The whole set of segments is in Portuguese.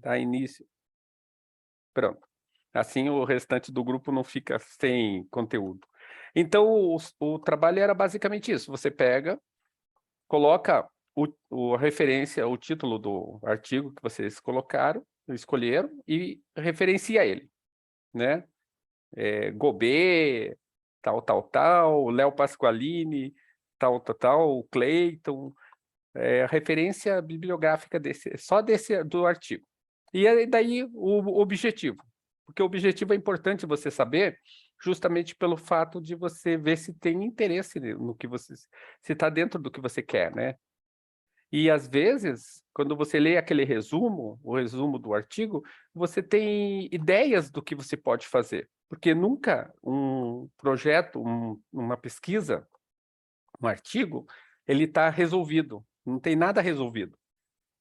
Dá início. Pronto. Assim o restante do grupo não fica sem conteúdo. Então o trabalho era basicamente isso, você pega, coloca a referência, o título do artigo que vocês colocaram, escolheram, e referencia ele, né? Gobet, tal, Léo Pasqualini, tal, Clayton, a referência bibliográfica do artigo. E aí, daí o objetivo, porque o objetivo é importante você saber, justamente pelo fato de você ver se tem interesse no que você, se está dentro do que você quer, né? E às vezes, quando você lê aquele resumo, o resumo do artigo, você tem ideias do que você pode fazer, porque nunca um projeto, uma pesquisa, um artigo, ele está resolvido, não tem nada resolvido.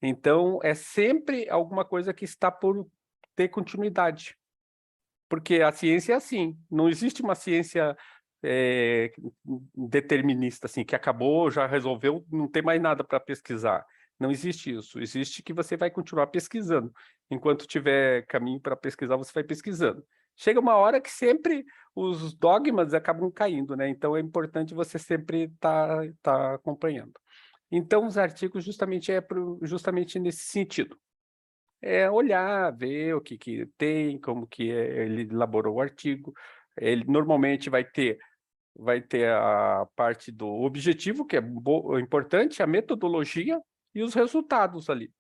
Então, é sempre alguma coisa que está por ter continuidade. Porque a ciência é assim, não existe uma ciência determinista, assim, que acabou, já resolveu, não tem mais nada para pesquisar. Não existe isso. Existe que você vai continuar pesquisando. Enquanto tiver caminho para pesquisar, você vai pesquisando. Chega uma hora que sempre os dogmas acabam caindo, né? Então, é importante você sempre tá acompanhando. Então, os artigos justamente nesse sentido. Olhar, ver o que tem, como que ele elaborou o artigo. Ele normalmente vai ter a parte do objetivo, que é importante, a metodologia e os resultados ali.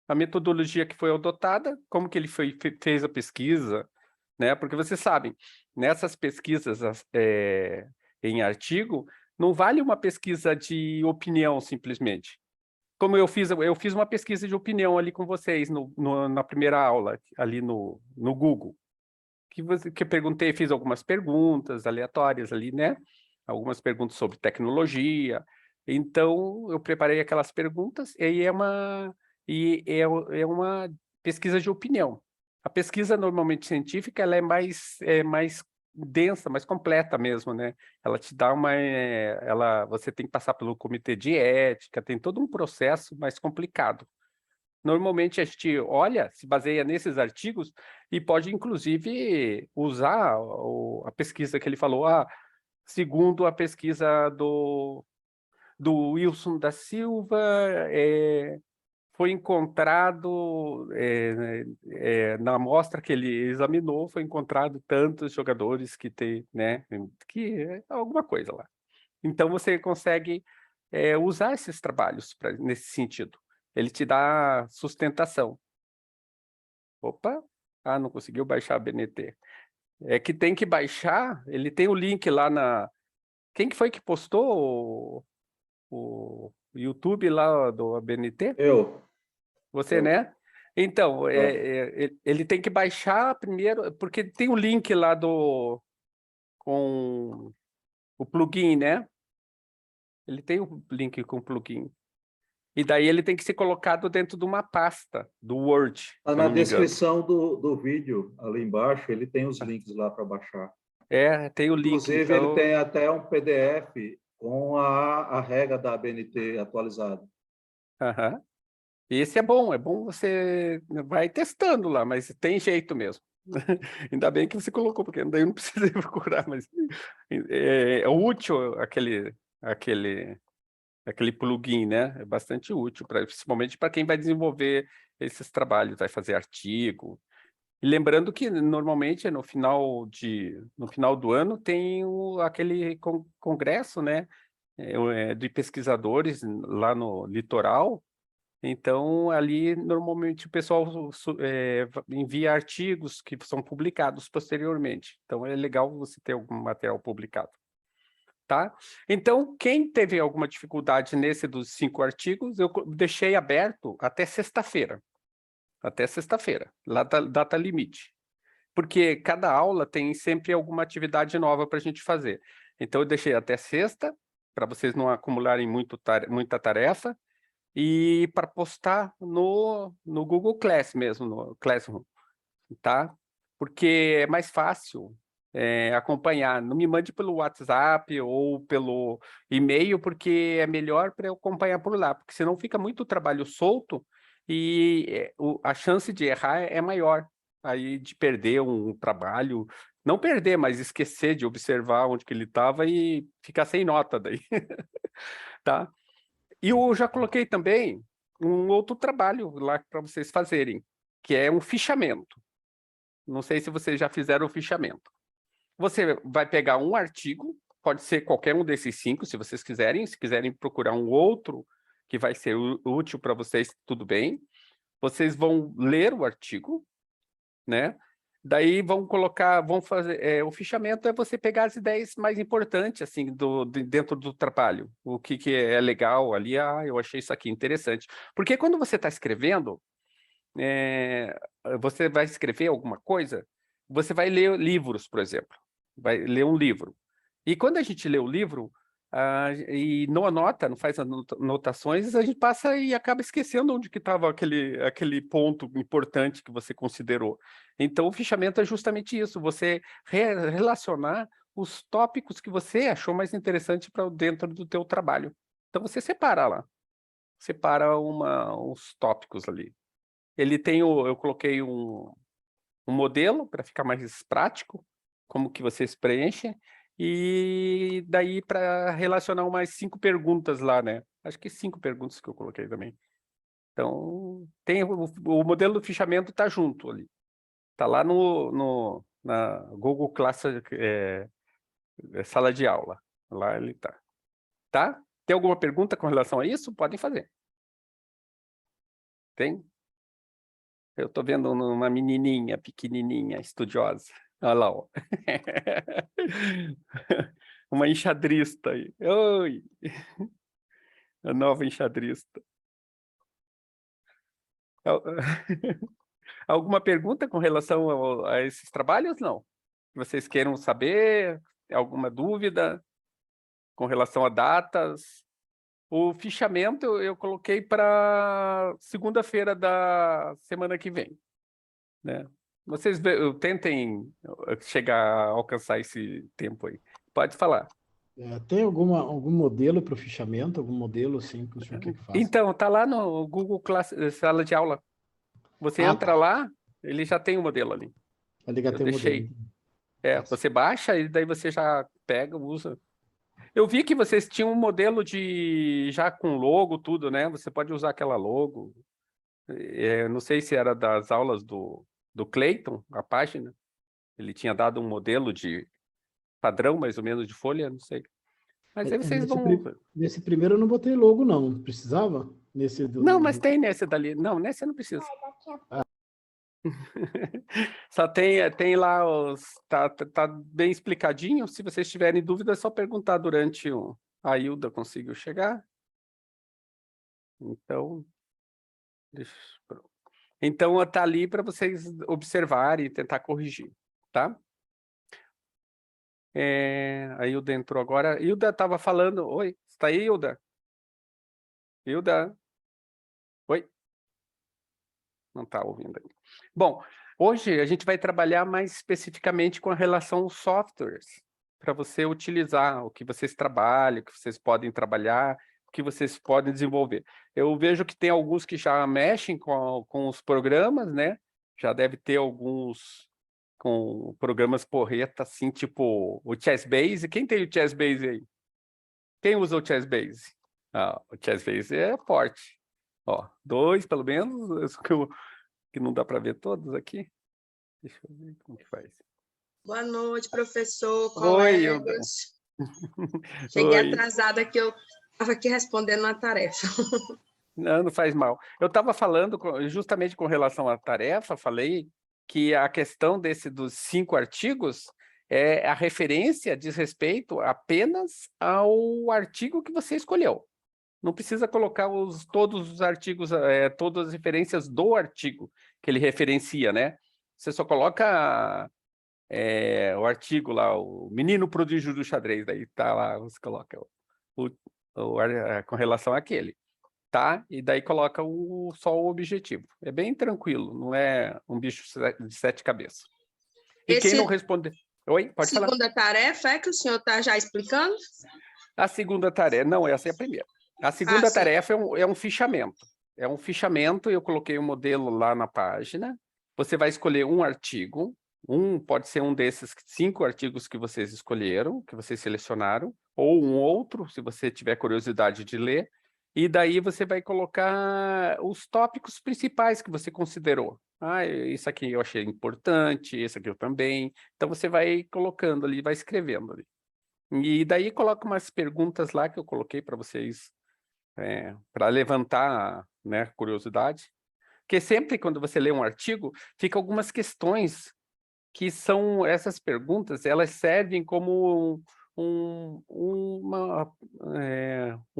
A metodologia que foi adotada, como que ele fez a pesquisa, né? Porque vocês sabem, nessas pesquisas em artigo, não vale uma pesquisa de opinião simplesmente. Como eu fiz uma pesquisa de opinião ali com vocês na primeira aula, ali no Google, que eu perguntei, fiz algumas perguntas aleatórias ali, né? Algumas perguntas sobre tecnologia. Então, eu preparei aquelas perguntas e aí é uma pesquisa de opinião. A pesquisa normalmente científica, ela é mais densa, mais completa mesmo, né? Ela te dá você tem que passar pelo comitê de ética, tem todo um processo mais complicado. Normalmente a gente olha, se baseia nesses artigos e pode inclusive usar a pesquisa que ele falou, segundo a pesquisa do Wilson da Silva, foi encontrado, na amostra que ele examinou, foi encontrado tantos jogadores que tem, né, que é alguma coisa lá. Então você consegue usar esses trabalhos nesse sentido. Ele te dá sustentação. Opa! Não conseguiu baixar a BNT. É que tem que baixar, ele tem o link lá na... Quem que foi que postou o YouTube lá do ABNT? Eu, Você, eu, né? Então, eu. ele tem que baixar primeiro, porque tem o link lá com o plugin, né? Ele tem o link com o plugin. E daí ele tem que ser colocado dentro de uma pasta do Word, se Tá eu na não me engano. descrição do vídeo, ali embaixo, ele tem os links lá para baixar. Tem o link, Inclusive, ele então... tem até um PDF com a regra da ABNT atualizada. Aham. Esse é bom você vai testando lá, mas tem jeito mesmo. Ainda bem que você colocou, porque daí eu não precisei procurar, mas é útil aquele plugin, né? É bastante útil, principalmente para quem vai desenvolver esses trabalhos, vai fazer artigo. E lembrando que normalmente no final do ano tem aquele congresso, né? De pesquisadores lá no litoral. Então, ali, normalmente, o pessoal envia artigos que são publicados posteriormente. Então, é legal você ter algum material publicado, tá? Então, quem teve alguma dificuldade nesse dos 5 artigos, eu deixei aberto até sexta-feira. Até sexta-feira, lá data limite. Porque cada aula tem sempre alguma atividade nova para a gente fazer. Então, eu deixei até sexta, para vocês não acumularem muita tarefa, e para postar no Google Class mesmo, no Classroom, tá? Porque é mais fácil acompanhar. Não me mande pelo WhatsApp ou pelo e-mail, porque é melhor para eu acompanhar por lá, porque senão fica muito trabalho solto e a chance de errar é maior, aí de perder um trabalho, não perder, mas esquecer de observar onde que ele estava e ficar sem nota daí, tá? E eu já coloquei também um outro trabalho lá para vocês fazerem, que é um fichamento. Não sei se vocês já fizeram o fichamento. Você vai pegar um artigo, pode ser qualquer um desses 5, se vocês quiserem. Se quiserem procurar um outro que vai ser útil para vocês, tudo bem. Vocês vão ler o artigo, né? Daí vão fazer, o fichamento é você pegar as ideias mais importantes, assim, dentro do trabalho. O que é legal ali, eu achei isso aqui interessante. Porque quando você está escrevendo, você vai escrever alguma coisa, você vai ler livros, por exemplo. Vai ler um livro. E quando a gente lê o livro, e não anota, não faz anotações, a gente passa e acaba esquecendo onde que estava aquele ponto importante que você considerou. Então, o fichamento é justamente isso, você relacionar os tópicos que você achou mais interessante para dentro do teu trabalho. Então, você separa lá. Separa os tópicos ali. Ele tem eu coloquei um modelo para ficar mais prático, como que vocês preenchem, e daí para relacionar umas 5 perguntas lá, né? Acho que 5 perguntas que eu coloquei também. Então, tem o modelo do fichamento está junto ali. Está lá na Google Classroom, sala de aula. Lá ele está. Tá? Tem alguma pergunta com relação a isso? Podem fazer. Tem? Eu estou vendo uma menininha pequenininha, estudiosa. Olha lá, ó. Uma enxadrista aí. Oi! A nova enxadrista. Alguma pergunta com relação a esses trabalhos? Não? Vocês queiram saber? Alguma dúvida com relação a datas? O fichamento eu coloquei para segunda-feira da semana que vem, né? Vocês tentem chegar a alcançar esse tempo aí. Pode falar. Tem algum modelo para o fichamento? Algum modelo assim que o senhor quer que faça? Então, tá lá no Google Sala de Aula. Você entra tá. lá, ele já tem o modelo ali. Ali já Eu tem o deixei. modelo. Você baixa e daí você já pega, usa. Eu vi que vocês tinham um modelo já com logo, tudo, né? Você pode usar aquela logo. Não sei se era das aulas do Clayton, a página. Ele tinha dado um modelo de padrão, mais ou menos, de folha, não sei. Mas aí vocês vão... Nesse primeiro eu não botei logo, não. Precisava? Não, mas tem nesse dali. Não, nesse não precisa. Só tem lá tá bem explicadinho. Se vocês tiverem dúvida, é só perguntar durante a Hilda conseguiu chegar. Então tá ali para vocês observarem e tentar corrigir, tá? A Hilda entrou agora. Hilda estava falando. Oi, está aí, Hilda? Hilda? Oi? Não está ouvindo ainda. Bom, hoje a gente vai trabalhar mais especificamente com relação aos softwares, para você utilizar o que vocês trabalham, o que vocês podem trabalhar, o que vocês podem desenvolver. Eu vejo que tem alguns que já mexem com os programas, né? Já deve ter alguns com programas porreta, assim, tipo o ChessBase. Quem tem o ChessBase aí? Quem usa o ChessBase? O ChessBase é forte. Ó, 2, pelo menos, que não dá para ver todos aqui. Deixa eu ver como que faz. Boa noite, professor, colegas. Oi, cheguei atrasada que eu estava aqui respondendo uma tarefa. Não faz mal. Eu estava falando justamente com relação à tarefa, falei que a questão dos 5 artigos, a referência diz respeito apenas ao artigo que você escolheu. Não precisa colocar todos os artigos, todas as referências do artigo que ele referencia, né? Você só coloca o artigo lá, o Menino Prodígio do Xadrez, daí tá lá, você coloca com relação àquele, tá? E daí coloca só o objetivo. É bem tranquilo, não é um bicho de 7 cabeças. E quem não responder... Oi, pode falar. Segunda tarefa é que o senhor está já explicando? A segunda tarefa, não, essa é a primeira. A segunda tarefa é um fichamento. é um fichamento, eu coloquei o modelo lá na página. Você vai escolher um artigo, pode ser um desses 5 artigos que vocês escolheram, que vocês selecionaram, ou um outro, se você tiver curiosidade de ler, e daí você vai colocar os tópicos principais que você considerou. Isso aqui eu achei importante, esse aqui eu também. Então você vai colocando ali, vai escrevendo ali. E daí coloca umas perguntas lá que eu coloquei para vocês, para levantar, né, curiosidade. Porque sempre quando você lê um artigo, fica algumas questões que são essas perguntas, elas servem como um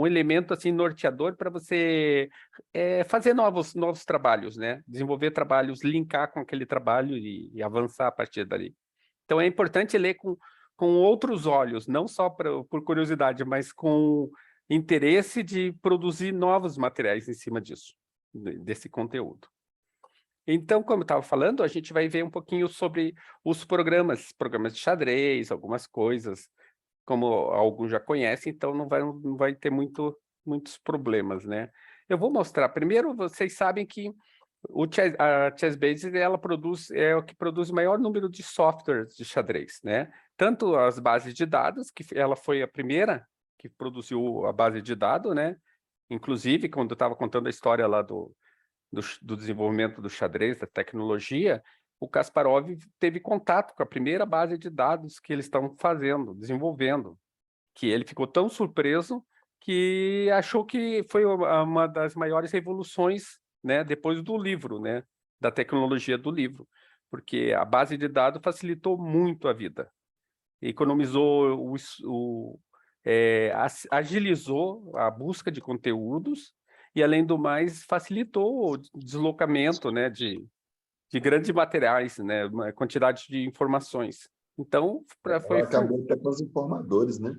elemento assim norteador para você fazer novos trabalhos, né? Desenvolver trabalhos, linkar com aquele trabalho e avançar a partir dali. Então é importante ler com outros olhos, não só por curiosidade, mas com interesse de produzir novos materiais em cima disso, desse conteúdo. Então, como eu estava falando, a gente vai ver um pouquinho sobre os programas de xadrez, algumas coisas, como alguns já conhecem, então não vai ter muitos problemas, né? Eu vou mostrar. Primeiro, vocês sabem que a ChessBase é o que produz o maior número de softwares de xadrez, né? Tanto as bases de dados, que ela foi a primeira que produziu a base de dados, né? Inclusive, quando eu estava contando a história lá do desenvolvimento do xadrez, da tecnologia, o Kasparov teve contato com a primeira base de dados que eles estão desenvolvendo, que ele ficou tão surpreso que achou que foi uma das maiores revoluções, né, depois do livro, né, da tecnologia do livro, porque a base de dados facilitou muito a vida, economizou, agilizou a busca de conteúdos e, além do mais, facilitou o deslocamento, né, de grandes materiais, né, uma quantidade de informações. Então, Ela acabou até com os informadores, né?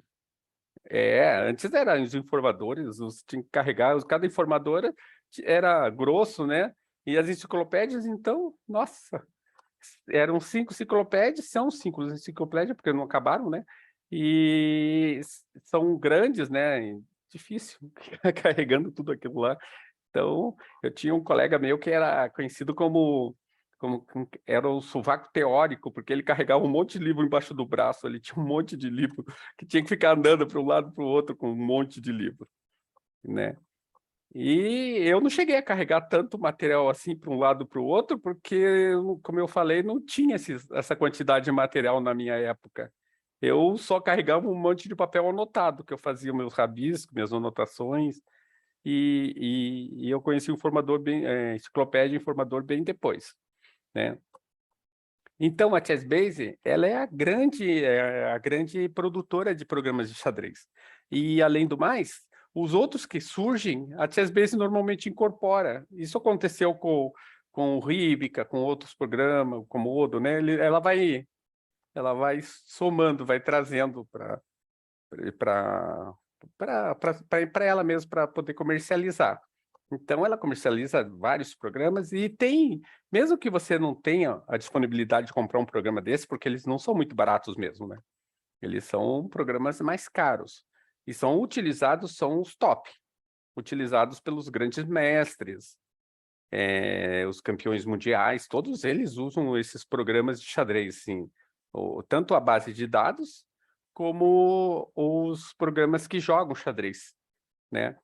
Antes eram os informadores, tinha que carregar, cada informadora era grosso, né? E as enciclopédias, então, nossa, eram 5 enciclopédias, são 5 enciclopédias, porque não acabaram, né? E são grandes, né? Difícil carregando tudo aquilo lá. Então, eu tinha um colega meu que era conhecido como era o sovaco teórico, porque ele carregava um monte de livro embaixo do braço, ele tinha um monte de livro que tinha que ficar andando para um lado para o outro com um monte de livro, né? E eu não cheguei a carregar tanto material assim para um lado para o outro, porque, como eu falei, não tinha essa quantidade de material na minha época. Eu só carregava um monte de papel anotado, que eu fazia meus rabiscos, minhas anotações, e eu conheci o informador enciclopédia informador bem depois, né? Então, a ChessBase, ela é a grande produtora de programas de xadrez. E, além do mais, os outros que surgem, a ChessBase normalmente incorpora. Isso aconteceu com o Ribica, com outros programas, como o Odo, né? Ela vai somando, vai trazendo para ela mesma, para poder comercializar. Então, ela comercializa vários programas e mesmo que você não tenha a disponibilidade de comprar um programa desse, porque eles não são muito baratos mesmo, né? Eles são programas mais caros. E são os top, utilizados pelos grandes mestres, os campeões mundiais, todos eles usam esses programas de xadrez, sim. Tanto a base de dados, como os programas que jogam xadrez, né?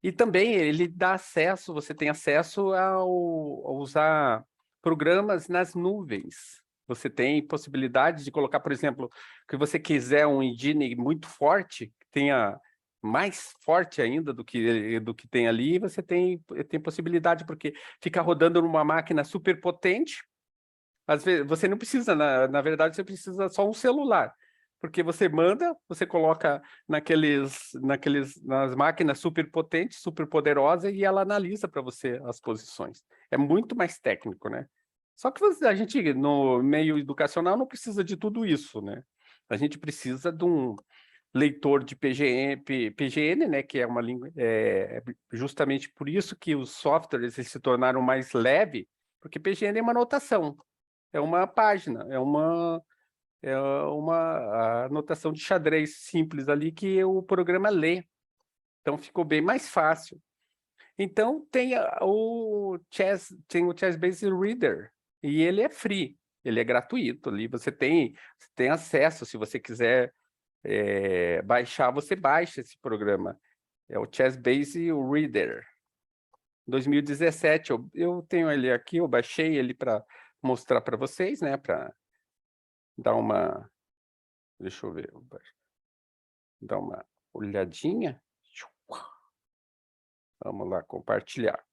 E também ele dá acesso, você tem acesso a usar programas nas nuvens. Você tem possibilidade de colocar, por exemplo, que você quiser um engine muito forte, que tenha mais forte ainda do que tem ali, você tem possibilidade, porque fica rodando numa máquina super potente. Às vezes, você não precisa, na verdade, você precisa só um celular. Porque você coloca nas máquinas super potentes, super poderosas, e ela analisa para você as posições. É muito mais técnico, né? Só que a gente, no meio educacional, não precisa de tudo isso, né? A gente precisa de um leitor de PGN, né? Que é uma língua... justamente por isso que os softwares se tornaram mais leves, porque PGN é uma notação, é uma página, é uma anotação de xadrez simples ali que o programa lê. Então, ficou bem mais fácil. Então, tem o Chess Base Reader, e ele é free, ele é gratuito. Ali você tem acesso, se você quiser baixar, você baixa esse programa. É o Chess Base Reader. 2017, eu tenho ele aqui, eu baixei ele para mostrar para vocês, né? Para dar uma... Deixa eu ver. Dar uma olhadinha. Vamos lá, compartilhar.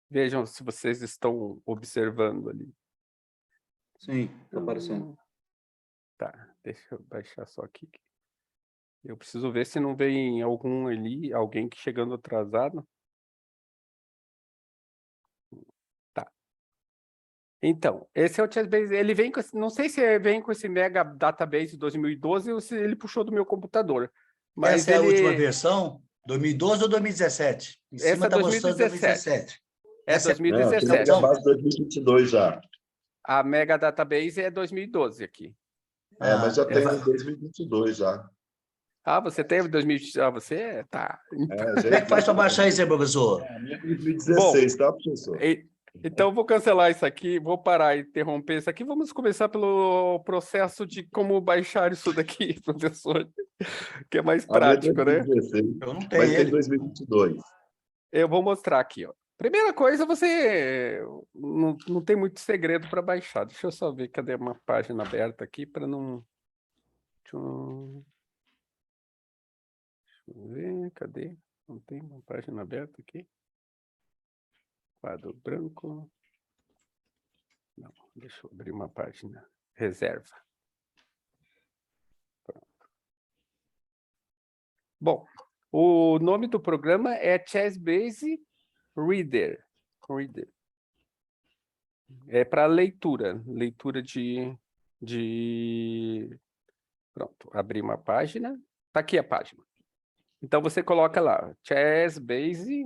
Vejam se vocês estão observando ali. Sim, está aparecendo. Tá, deixa eu baixar só aqui. Eu preciso ver se não vem alguém que chegando atrasado. Tá. Então, esse é o Chessbase. Ele vem com não sei se vem com esse Mega Database 2012 ou se ele puxou do meu computador. Mas essa é a última versão? 2012 ou 2017? Em Essa cima é está mostrando 2017. É Essa é a 2017. Não, tem a base 2022 já. A Mega Database é 2012 aqui. Mas já tem em 2022 já. Ah, você teve 2000? Ah, você? Tá. Como é que faz para baixar isso aí, professor? 2016, tá, professor? Então, eu vou cancelar isso aqui, vou parar e interromper isso aqui. Vamos começar pelo processo de como baixar isso daqui, professor, que é mais prático, né? 2016, Eu não mas tenho tem ele. 2022. Eu vou mostrar aqui, ó. Primeira coisa, você não tem muito segredo para baixar. Deixa eu só ver, cadê uma página aberta aqui para não... Deixa eu ver, cadê? Não tem uma página aberta aqui? Quadro branco. Não, deixa eu abrir uma página. Reserva. Pronto. Bom, o nome do programa é Chess Base Reader. É para leitura de... Pronto, abri uma página. Está aqui a página. Então, você coloca lá, Chess Base...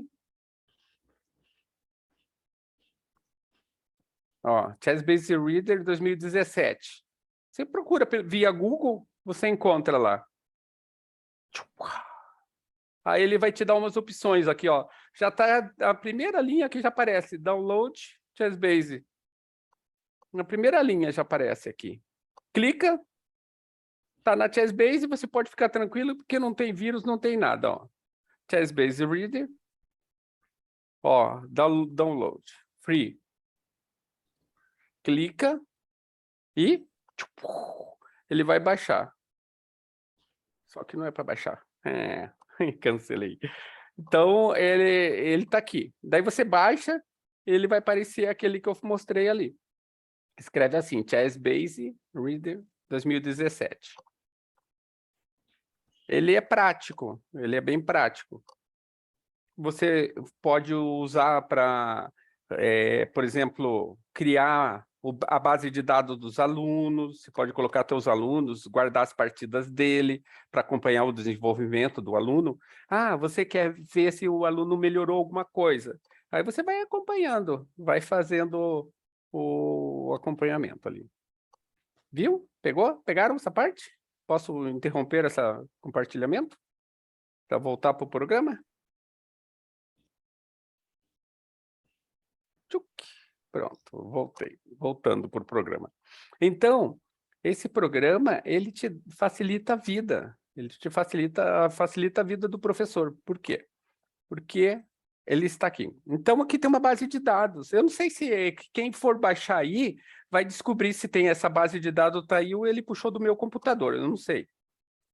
Ó, Chess Base Reader 2017. Você procura via Google, você encontra lá. Aí ele vai te dar umas opções aqui, ó. Já tá a primeira linha que já aparece, Download Chess Base. Na primeira linha já aparece aqui. Clica, tá na Chess Base, você pode ficar tranquilo porque não tem vírus, não tem nada, ó. Chess Base Reader. Ó, download, free. Clica e ele vai baixar. Só que não é para baixar. Cancelei. Então, ele tá aqui. Daí você baixa, ele vai aparecer aquele que eu mostrei ali. Escreve assim, Chess Base Reader 2017. Ele é prático, ele é bem prático. Você pode usar para, por exemplo, criar a base de dados dos alunos, você pode colocar seus alunos, guardar as partidas dele para acompanhar o desenvolvimento do aluno. Ah, você quer ver se o aluno melhorou alguma coisa. Aí você vai acompanhando, vai fazendo o acompanhamento ali. Viu? Pegou? Pegaram essa parte? Posso interromper esse compartilhamento para voltar para o programa? Pronto, voltei. Voltando para o programa. Então, esse programa, ele te facilita a vida. Ele te facilita a vida do professor. Por quê? Porque ele está aqui. Então, aqui tem uma base de dados. Eu não sei se quem for baixar aí vai descobrir se tem essa base de dados tá aí ou ele puxou do meu computador. Eu não sei.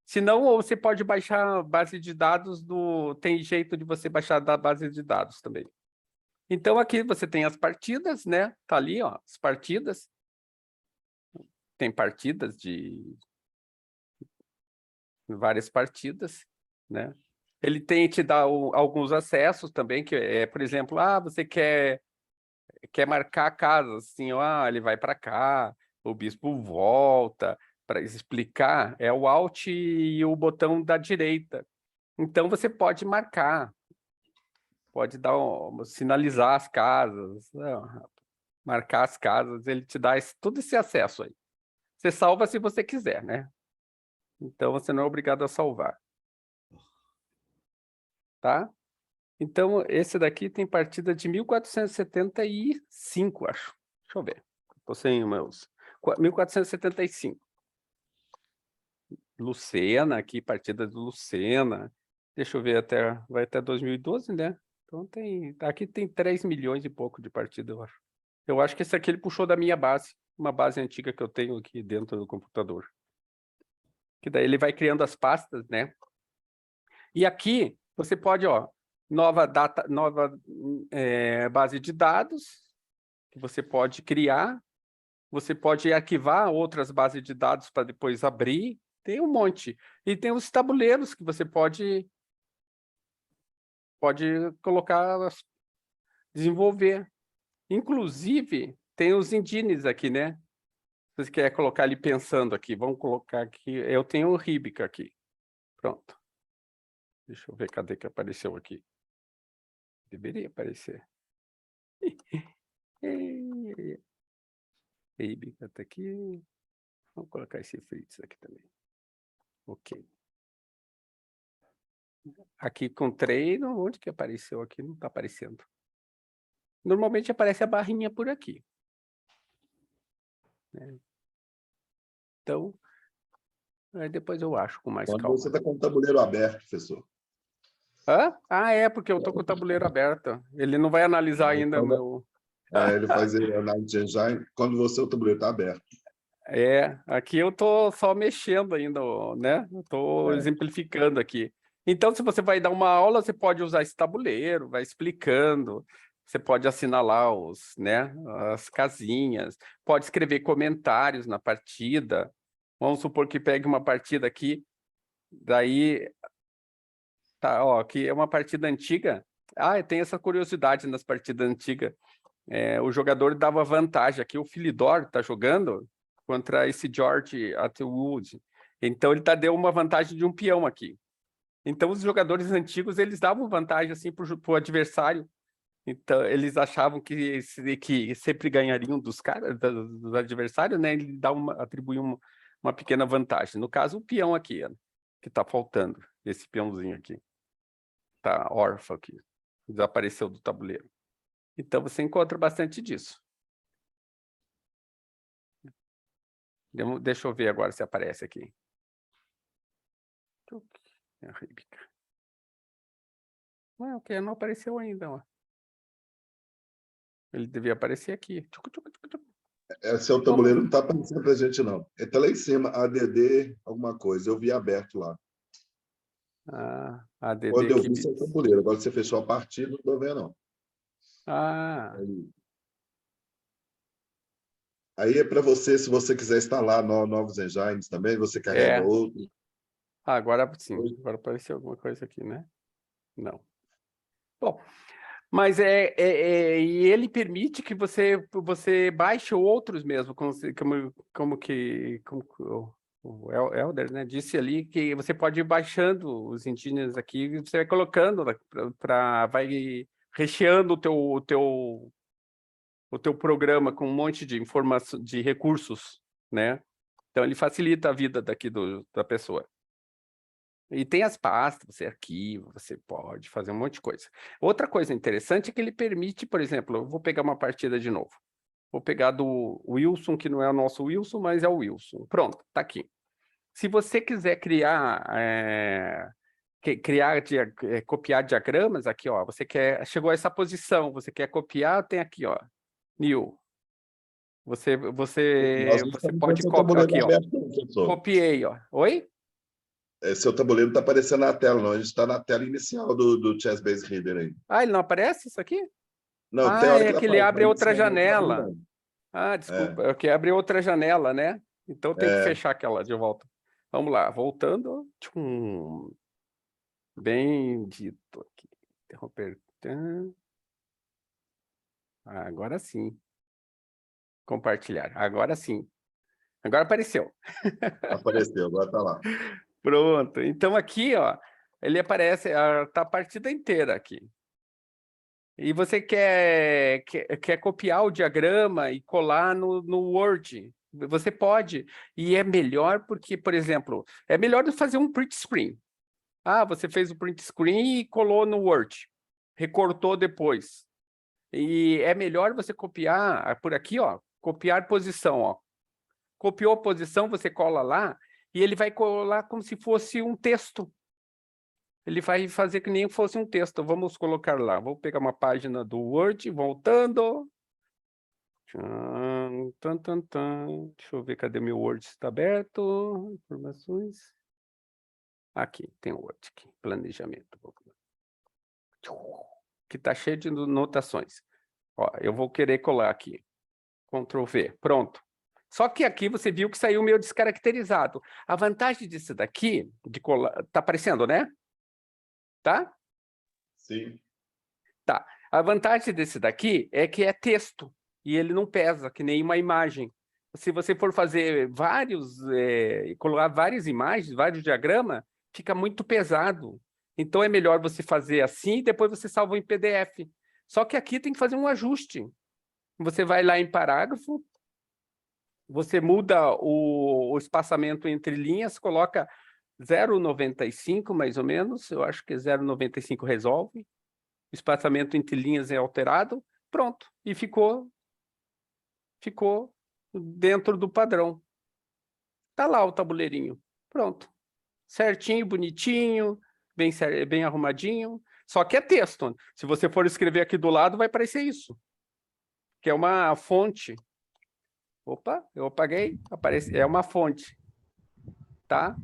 Se não, ou você pode baixar a base de dados do... Tem jeito de você baixar da base de dados também. Então, aqui você tem as partidas, né? Tá ali, ó, as partidas. Tem partidas de... várias partidas, né? Ele tem te dar alguns acessos também, que é, por exemplo, você quer marcar casas, assim, ele vai para cá, o bispo volta, para explicar, é o Alt e o botão da direita. Então, você pode marcar, pode dar sinalizar as casas, marcar as casas, ele te dá todo esse acesso aí. Você salva se você quiser, né? Então, você não é obrigado a salvar. Tá? Então, esse daqui tem partida de 1475, acho. Deixa eu ver. Estou sem meus... 1475. Lucena aqui, partida do Lucena. Deixa eu ver até... Vai até 2012, né? Então tem... Aqui tem 3 milhões e pouco de partida, eu acho. Eu acho que esse aqui ele puxou da minha base. Uma base antiga que eu tenho aqui dentro do computador. Que daí ele vai criando as pastas, né? E aqui você pode, ó... Nova base de dados que você pode criar. Você pode arquivar outras bases de dados para depois abrir. Tem um monte. E tem os tabuleiros que você pode colocar, desenvolver. Inclusive, tem os engines aqui, né? Se você quer colocar ali pensando aqui, vamos colocar aqui. Eu tenho o Ribica aqui. Pronto. Deixa eu ver, cadê que apareceu aqui? Deveria aparecer. Ribica tá aqui. Vamos colocar esse Fritz aqui também. Ok. Aqui com treino, onde que apareceu aqui? Não está aparecendo. Normalmente aparece a barrinha por aqui. Né? Então, aí depois eu acho com mais Quando calma. você está com o tabuleiro aberto, professor. Hã? Ah, é, porque eu estou com o tabuleiro aberto. Ele não vai analisar ainda o meu... Ele faz análise de engine quando o tabuleiro está aberto. É, aqui eu estou só mexendo ainda, né? Estou exemplificando aqui. Então, se você vai dar uma aula, você pode usar esse tabuleiro, vai explicando. Você pode assinalar né, as casinhas, pode escrever comentários na partida. Vamos supor que pegue uma partida aqui, daí, tá, ó, aqui é uma partida antiga. Ah, tem essa curiosidade nas partidas antigas. O jogador dava vantagem aqui, o Philidor está jogando contra esse George Atwood. Então, ele deu uma vantagem de um peão aqui. Então, os jogadores antigos, eles davam vantagem assim, para o adversário. Então, eles achavam que sempre ganhariam dos adversários, né? Ele atribuía uma pequena vantagem. No caso, o peão aqui, ó, que está faltando, esse peãozinho aqui. Está órfão aqui, desapareceu do tabuleiro. Então, você encontra bastante disso. Deixa eu ver agora se aparece aqui. Não, ok, não apareceu ainda, ó. Ele devia aparecer aqui. Seu tabuleiro não está aparecendo para a gente, não. Ele está lá em cima, ADD, alguma coisa. Eu vi aberto lá. ADD Quando eu vi Kibitz. seu tabuleiro. Agora você fechou a partida, não estou vendo, não. Aí é para você, se você quiser instalar novos engines também, você carrega outro. Agora sim, agora apareceu alguma coisa aqui, né? Não. Bom, mas e ele permite que você baixe outros mesmo, como o Helder, né, disse ali, que você pode ir baixando os engines aqui, e você vai colocando, vai recheando o teu programa com um monte de informação, de recursos, né? Então, ele facilita a vida daqui da pessoa. E tem as pastas, você arquiva, você pode fazer um monte de coisa. Outra coisa interessante é que ele permite, por exemplo, eu vou pegar uma partida de novo. Vou pegar do Wilson, que não é o nosso Wilson, mas é o Wilson. Pronto, tá aqui. Se você quiser copiar diagramas, aqui, ó, chegou a essa posição, você quer copiar, tem aqui, ó, New. Você pode copiar aqui, ó. Copiei, ó. Oi? Seu tabuleiro não está aparecendo na tela, não. A gente está na tela inicial do Chessbase Reader aí. Ele não aparece isso aqui? Não, tem hora que ele abre outra janela. Desculpa, é que abre outra janela, né? Então tem que fechar aquela de volta. Vamos lá, voltando. Bem dito aqui. Interromper. Agora sim. Compartilhar. Agora sim. Agora apareceu. Apareceu, agora está lá. Pronto. Então aqui, ó, ele aparece, tá a partida inteira aqui. E você quer copiar o diagrama e colar no Word. Você pode. E é melhor porque, por exemplo, é melhor fazer um print screen. Você fez o print screen e colou no Word. recortou depois. E é melhor você copiar por aqui, ó, copiar posição, ó. Copiou a posição, você cola lá, e ele vai colar como se fosse um texto. Ele vai fazer que nem fosse um texto. Vamos colocar lá. Vou pegar uma página do Word, voltando. Deixa eu ver, cadê meu Word? Está aberto. Informações. Aqui, tem o Word aqui. Planejamento. Que está cheio de notações. Ó, eu vou querer colar aqui. Ctrl V. Pronto. Só que aqui você viu que saiu meio descaracterizado. A vantagem disso daqui, de colar... Tá aparecendo, né? Tá? Sim. Tá. A vantagem desse daqui é que é texto. E ele não pesa, que nem uma imagem. Se você for fazer colar várias imagens, vários diagramas, fica muito pesado. Então é melhor você fazer assim e depois você salva em PDF. Só que aqui tem que fazer um ajuste. Você vai lá em parágrafo, você muda o espaçamento entre linhas, coloca 0,95 mais ou menos, eu acho que 0,95 resolve. O espaçamento entre linhas é alterado, pronto. E ficou dentro do padrão. Tá lá o tabuleirinho, pronto. Certinho, bonitinho, bem arrumadinho. Só que é texto. Se você for escrever aqui do lado, vai aparecer isso. Que é uma fonte. Opa, eu apaguei. É uma fonte. Tá?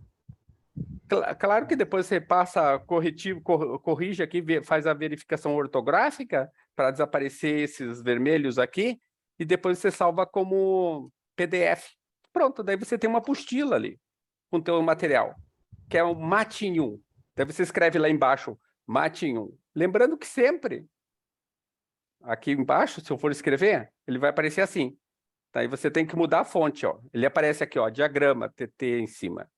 Claro que depois você passa corretivo, corrige aqui, faz a verificação ortográfica para desaparecer esses vermelhos aqui, e depois você salva como PDF. Pronto, daí você tem uma apostila ali com o teu material, que é um Matinho. Daí você escreve lá embaixo, Matinho. Lembrando que sempre, aqui embaixo, se eu for escrever, ele vai aparecer assim. Daí você tem que mudar a fonte, ó. Ele aparece aqui, ó, diagrama, TT em cima.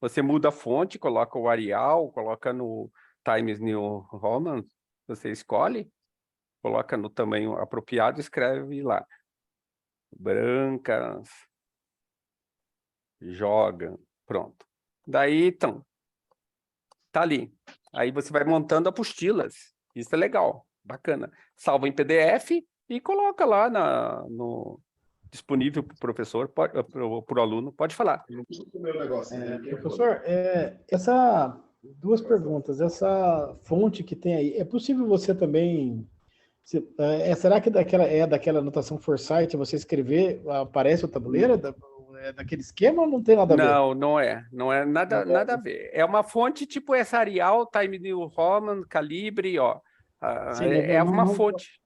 Você muda a fonte, coloca o Arial, coloca no Times New Roman, você escolhe, coloca no tamanho apropriado e escreve lá. Brancas, joga, pronto. Daí, então, tá ali. Aí você vai montando apostilas. Isso é legal, bacana. Salva em PDF e coloca lá disponível para o professor, para o aluno. Pode falar. Não precisa comer o negócio. Professor, duas perguntas. Essa fonte que tem aí, é possível você também... será que daquela anotação Foresight, você escrever, aparece o tabuleiro? É daquele esquema ou não tem nada a ver? Não, não é. Não é nada a ver. É uma fonte tipo essa Arial, Time New Roman, Calibre, ó. Sim, É uma fonte.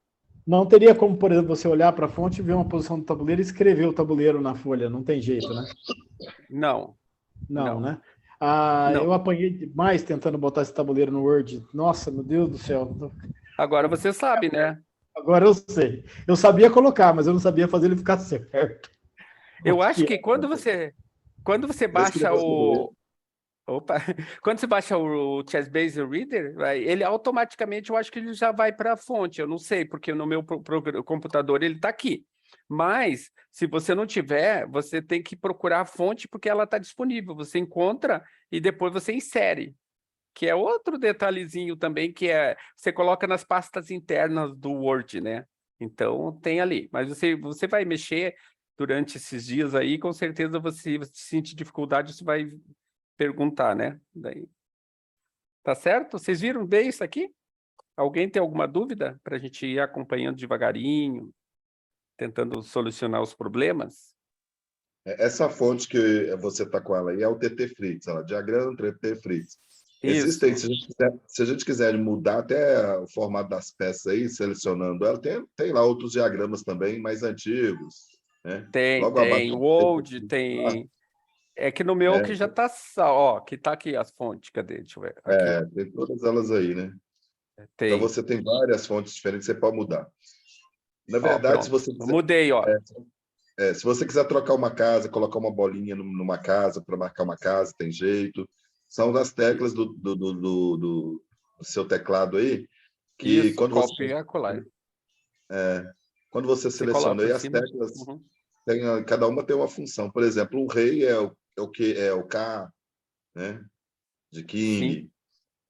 Não teria como, por exemplo, você olhar para a fonte, ver uma posição do tabuleiro e escrever o tabuleiro na folha. Não tem jeito, né? Não. Não, né? Não. Eu apanhei demais tentando botar esse tabuleiro no Word. Nossa, meu Deus do céu. Agora você sabe, né? Agora eu sei. Eu sabia colocar, mas eu não sabia fazer ele ficar certo. Eu acho que quando você baixa o... Opa! Quando você baixa o Chessbase Reader, ele automaticamente, eu acho que ele já vai para a fonte. Eu não sei, porque no meu computador ele está aqui. Mas, se você não tiver, você tem que procurar a fonte, porque ela está disponível. Você encontra e depois você insere. Que é outro detalhezinho também, que você coloca nas pastas internas do Word, né? Então, tem ali. Mas você vai mexer durante esses dias aí, com certeza você sente dificuldade, você vai perguntar, né? Daí. Tá certo? Vocês viram bem isso aqui? Alguém tem alguma dúvida para a gente ir acompanhando devagarinho, tentando solucionar os problemas? Essa fonte que você está com ela aí é o TT Fritz, diagrama TT Fritz. Isso. Existem, se a gente quiser mudar até o formato das peças aí, selecionando ela, tem lá outros diagramas também, mais antigos. Né? Tem, Logo tem. abaixo, Word, tem... É que no meu que já está... Ó, que está aqui as fontes. Cadê? Deixa eu ver. Aqui, tem todas elas aí, né? tem. Então você tem várias fontes diferentes, você pode mudar. Na verdade, se você quiser... Mudei, ó. se você quiser trocar uma casa, colocar uma bolinha numa casa para marcar uma casa, tem jeito. São as teclas do seu teclado aí, que Isso, quando quando você seleciona aí, as teclas, cada uma tem uma função. Por exemplo, o rei é o K, né? De King. Sim.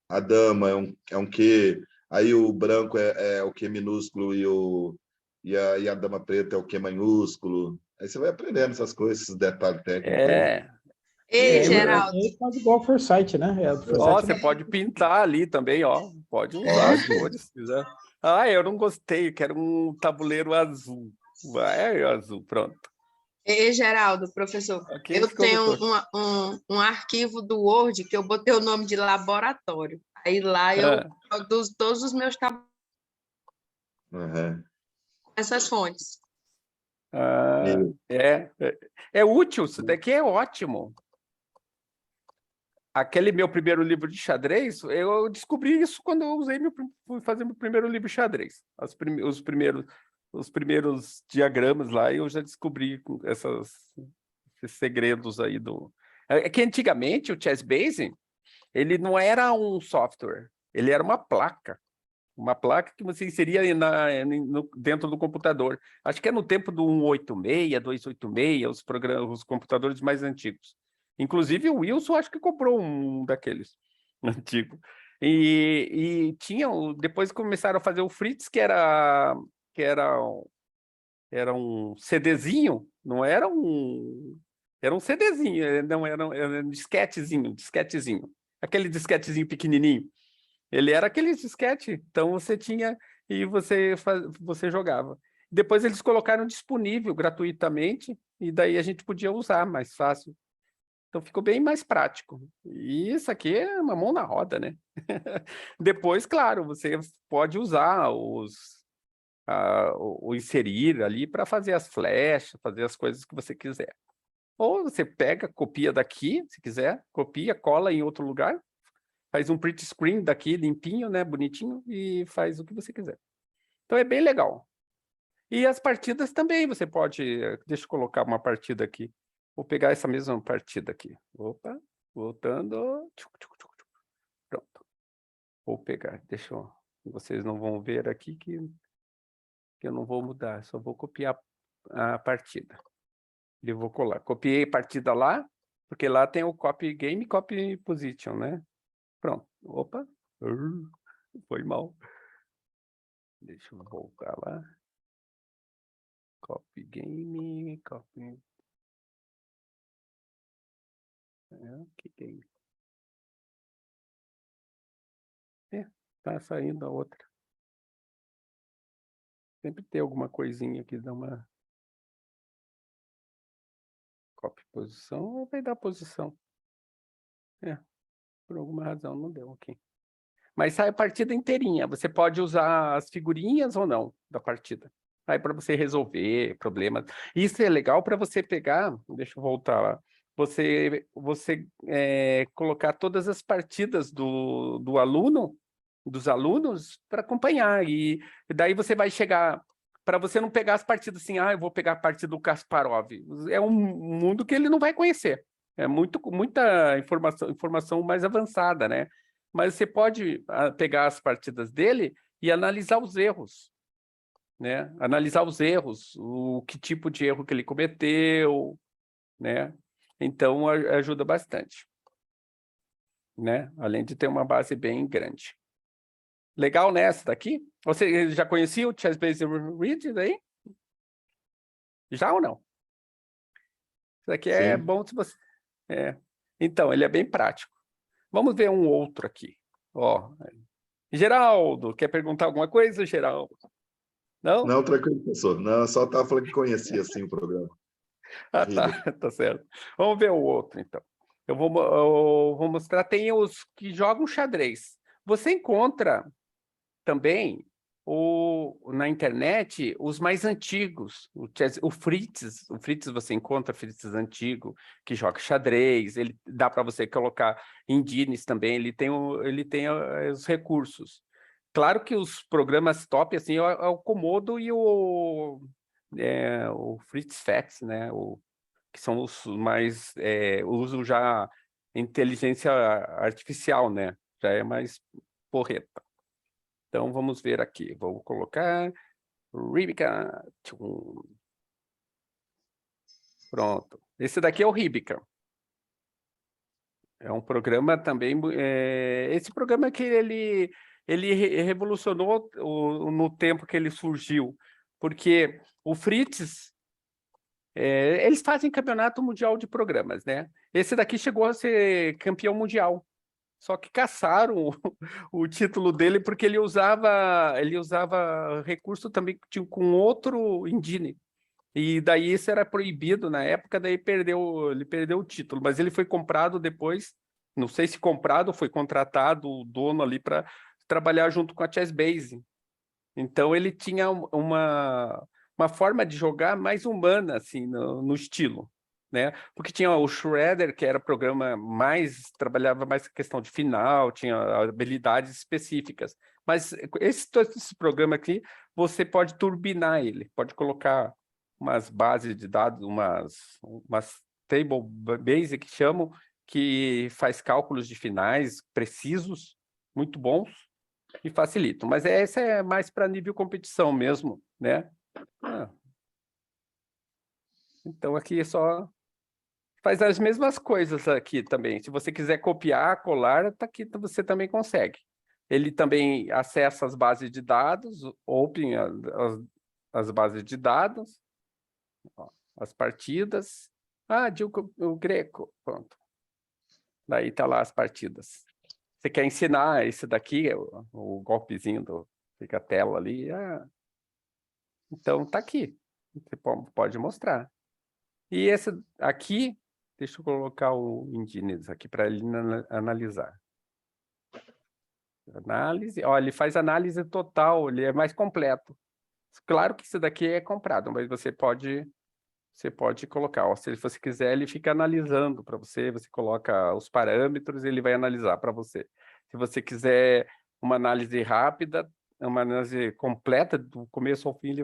A dama é um Q. aí o branco é o Q minúsculo e a dama preta é o Q maiúsculo. Aí você vai aprendendo essas coisas, esses detalhes técnicos aí. É, Ei, é, Geraldo, Aí faz igual o Foresight, né? O ó, Foresight você não- pode pintar ali também, ó. Pode usar as cores se quiser. Ah, eu não gostei, eu quero um tabuleiro azul. Vai, azul, pronto. Geraldo, professor, Ok, eu ficou tenho doutor. um arquivo do Word que eu botei o nome de laboratório. Aí lá eu Ah, produzo todos os meus tabuleiros Uhum. com essas fontes. ah, E- é útil, isso daqui é ótimo. Aquele meu primeiro livro de xadrez, eu descobri isso quando eu fui fazer meu primeiro livro de xadrez. Os primeiros diagramas lá, eu já descobri esses segredos aí do... É que antigamente o ChessBase, ele não era um software, ele era uma placa. Uma placa que você inseria dentro do computador. Acho que é no tempo do 186, 286, os computadores mais antigos. Inclusive o Wilson acho que comprou um daqueles antigo. Depois começaram a fazer o Fritz, que era um CDzinho, não era era um CDzinho, não era um disquetezinho, aquele disquetezinho pequenininho. Ele era aquele disquete, então você tinha e você jogava. Depois eles colocaram disponível gratuitamente e daí a gente podia usar mais fácil. Então ficou bem mais prático. E isso aqui é uma mão na roda, né? Depois, claro, você pode usar o inserir ali para fazer as flechas, fazer as coisas que você quiser. Ou você pega, copia daqui, se quiser, copia, cola em outro lugar, faz um print screen daqui, limpinho, né, bonitinho, e faz o que você quiser. Então é bem legal. E as partidas também, você pode... Deixa eu colocar uma partida aqui. Vou pegar essa mesma partida aqui. Opa, voltando. Pronto. Vou pegar, deixa eu... Vocês não vão ver aqui que eu não vou mudar, só vou copiar a partida. Eu vou colar. Copiei a partida lá, porque lá tem o copy game e copy position, né? Pronto. Opa. Foi mal. Deixa eu voltar lá. Copy game, copy. Que game? Tá saindo a outra. Sempre tem alguma coisinha que dá uma copy posição, vai dar posição. Por alguma razão não deu aqui. Mas sai a partida inteirinha. Você pode usar as figurinhas ou não da partida. Aí para você resolver problemas. Isso é legal para você pegar. Deixa eu voltar lá. Você colocar todas as partidas do aluno, dos alunos, para acompanhar. E daí você vai chegar. Para você não pegar as partidas assim, eu vou pegar a partida do Kasparov. É um mundo que ele não vai conhecer. É muita informação mais avançada, né? Mas você pode pegar as partidas dele e analisar os erros, né? Analisar os erros, que tipo de erro que ele cometeu, né? Então, ajuda bastante, né? Além de ter uma base bem grande. Legal nessa daqui? Você já conhecia o ChessBase Read daí? Já ou não? Isso aqui é Sim. bom se você... Então, ele é bem prático. Vamos ver um outro aqui. Ó, Geraldo, quer perguntar alguma coisa, Geraldo? Não? Não, tranquilo, professor. Não, só estava falando que conhecia, assim, o programa. Ah, tá, tá certo. Vamos ver o outro, então. Eu vou mostrar, tem os que jogam xadrez. Você encontra também na internet os mais antigos, o Fritz você encontra Fritz antigo, que joga xadrez, ele dá para você colocar indines também, ele tem os recursos. Claro que os programas top, assim, é o Komodo e o Fritz Facts, né? Que são os mais... usam já inteligência artificial, né? Já é mais porreta. Então, vamos ver aqui. Vou colocar Ribica. Pronto. Esse daqui é o Ribica. É um programa também... esse programa que ele revolucionou no tempo que ele surgiu, porque o Fritz, eles fazem campeonato mundial de programas, né? Esse daqui chegou a ser campeão mundial, só que caçaram o título dele porque ele usava recurso também com outro engine. E daí isso era proibido na época, daí ele perdeu o título, mas ele foi comprado depois, não sei se comprado ou foi contratado o dono ali para trabalhar junto com a Chessbase. Então ele tinha uma forma de jogar mais humana, assim, no estilo, né? Porque tinha o Shredder, que era programa trabalhava mais questão de final, tinha habilidades específicas. Mas esse programa aqui, você pode turbinar ele, pode colocar umas bases de dados, umas table base que chamam, que faz cálculos de finais precisos, muito bons, e facilitam. Mas essa é mais para nível competição mesmo, né? Então aqui é só faz as mesmas coisas aqui também. Se você quiser copiar, colar, tá aqui, você também consegue. Ele também acessa as bases de dados, open as bases de dados, ó, as partidas. O Greco, pronto. Daí tá lá as partidas. Você quer ensinar esse daqui, o golpezinho fica a tela ali. Então tá aqui. Você pode mostrar. E esse aqui, deixa eu colocar o Indines aqui para ele analisar. Análise, ó, ele faz análise total, ele é mais completo. Claro que isso daqui é comprado, mas você pode colocar, ó, se você quiser, ele fica analisando para você, você coloca os parâmetros e ele vai analisar para você. Se você quiser uma análise rápida, uma análise completa, do começo ao fim,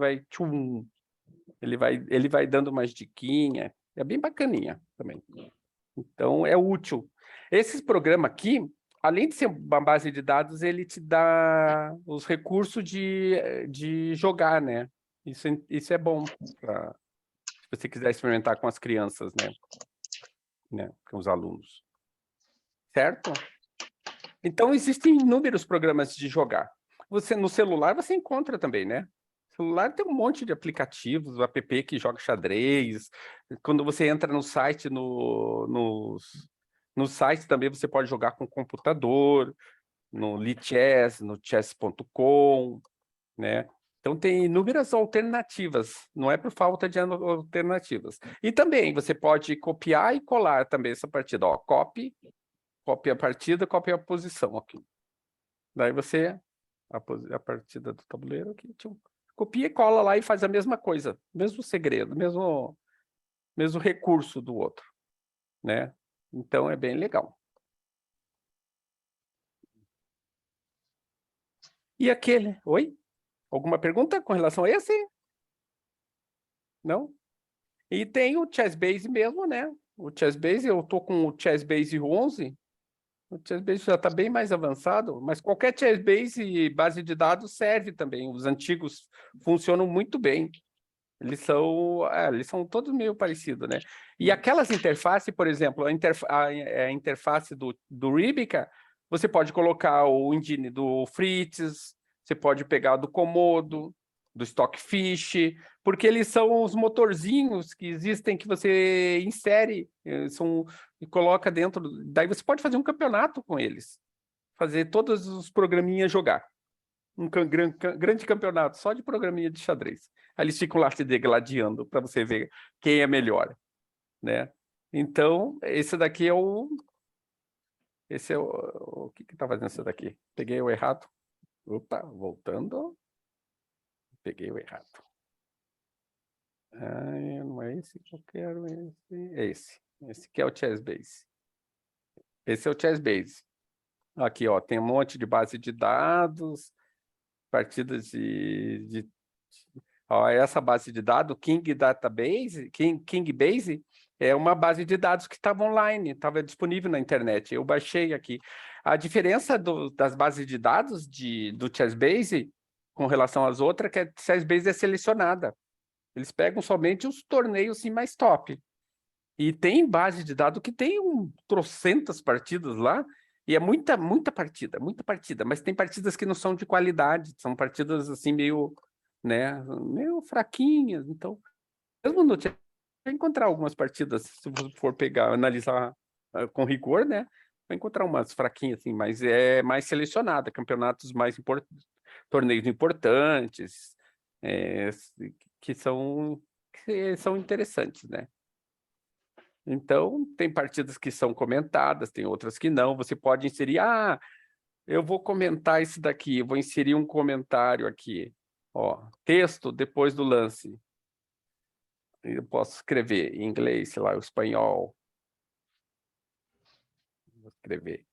ele vai dando umas diquinhas, é bem bacaninha também. Então, é útil. Esse programa aqui, além de ser uma base de dados, ele te dá os recursos de jogar, né? Isso é bom para se você quiser experimentar com as crianças, né? Com os alunos. Certo? Então, existem inúmeros programas de jogar. No celular você encontra também, né? No celular tem um monte de aplicativos, o app que joga xadrez. Quando você entra no site, no site também você pode jogar com computador, no Lichess, no chess.com, né? Então, tem inúmeras alternativas, não é por falta de alternativas. E também, você pode copiar e colar também essa partida. Ó, copia a partida, copia a posição aqui. Daí você, a partida do tabuleiro aqui, copia e cola lá e faz a mesma coisa, mesmo segredo, mesmo recurso do outro, né? Então, é bem legal. E aquele... Oi? Alguma pergunta com relação a esse? Não? E tem o Chessbase mesmo, né? O Chessbase, eu tô com o Chessbase 11. O Chessbase já está bem mais avançado, mas qualquer Chessbase e base de dados serve também. Os antigos funcionam muito bem. Eles são todos meio parecidos, né? E aquelas interfaces, por exemplo, a interface do Ribica, você pode colocar o engine do Fritz, você pode pegar do Komodo, do Stockfish, porque eles são os motorzinhos que existem que você insere e coloca dentro. Daí você pode fazer um campeonato com eles, fazer todos os programinhas jogar. Um grande campeonato só de programinha de xadrez. Aí eles ficam lá se degladiando para você ver quem é melhor, né? Então, esse daqui é o... Esse é o que está fazendo esse daqui? Peguei o errado. Opa, voltando. Peguei o errado. Não é esse que eu quero. É esse. Esse que é o Chessbase. Esse é o Chessbase. Aqui, ó, tem um monte de base de dados, partidas ó, essa base de dados, Kingbase, é uma base de dados que estava online, estava disponível na internet. Eu baixei aqui. A diferença das bases de dados do Chessbase com relação às outras, que a Chessbase é selecionada. Eles pegam somente os torneios assim, mais top. E tem base de dados que tem trocentas partidas lá, E é muita partida, mas tem partidas que não são de qualidade, são partidas assim meio, né, meio fraquinhas. Então, mesmo no chess, vai encontrar algumas partidas, se você for pegar, analisar com rigor, né, vai encontrar umas fraquinhas assim, mas é mais selecionada, campeonatos mais importantes, torneios importantes, que são interessantes, né? Então, tem partidas que são comentadas, tem outras que não. Você pode inserir, eu vou comentar isso daqui, eu vou inserir um comentário aqui, ó, texto depois do lance. Eu posso escrever em inglês, sei lá, o espanhol. Vou escrever.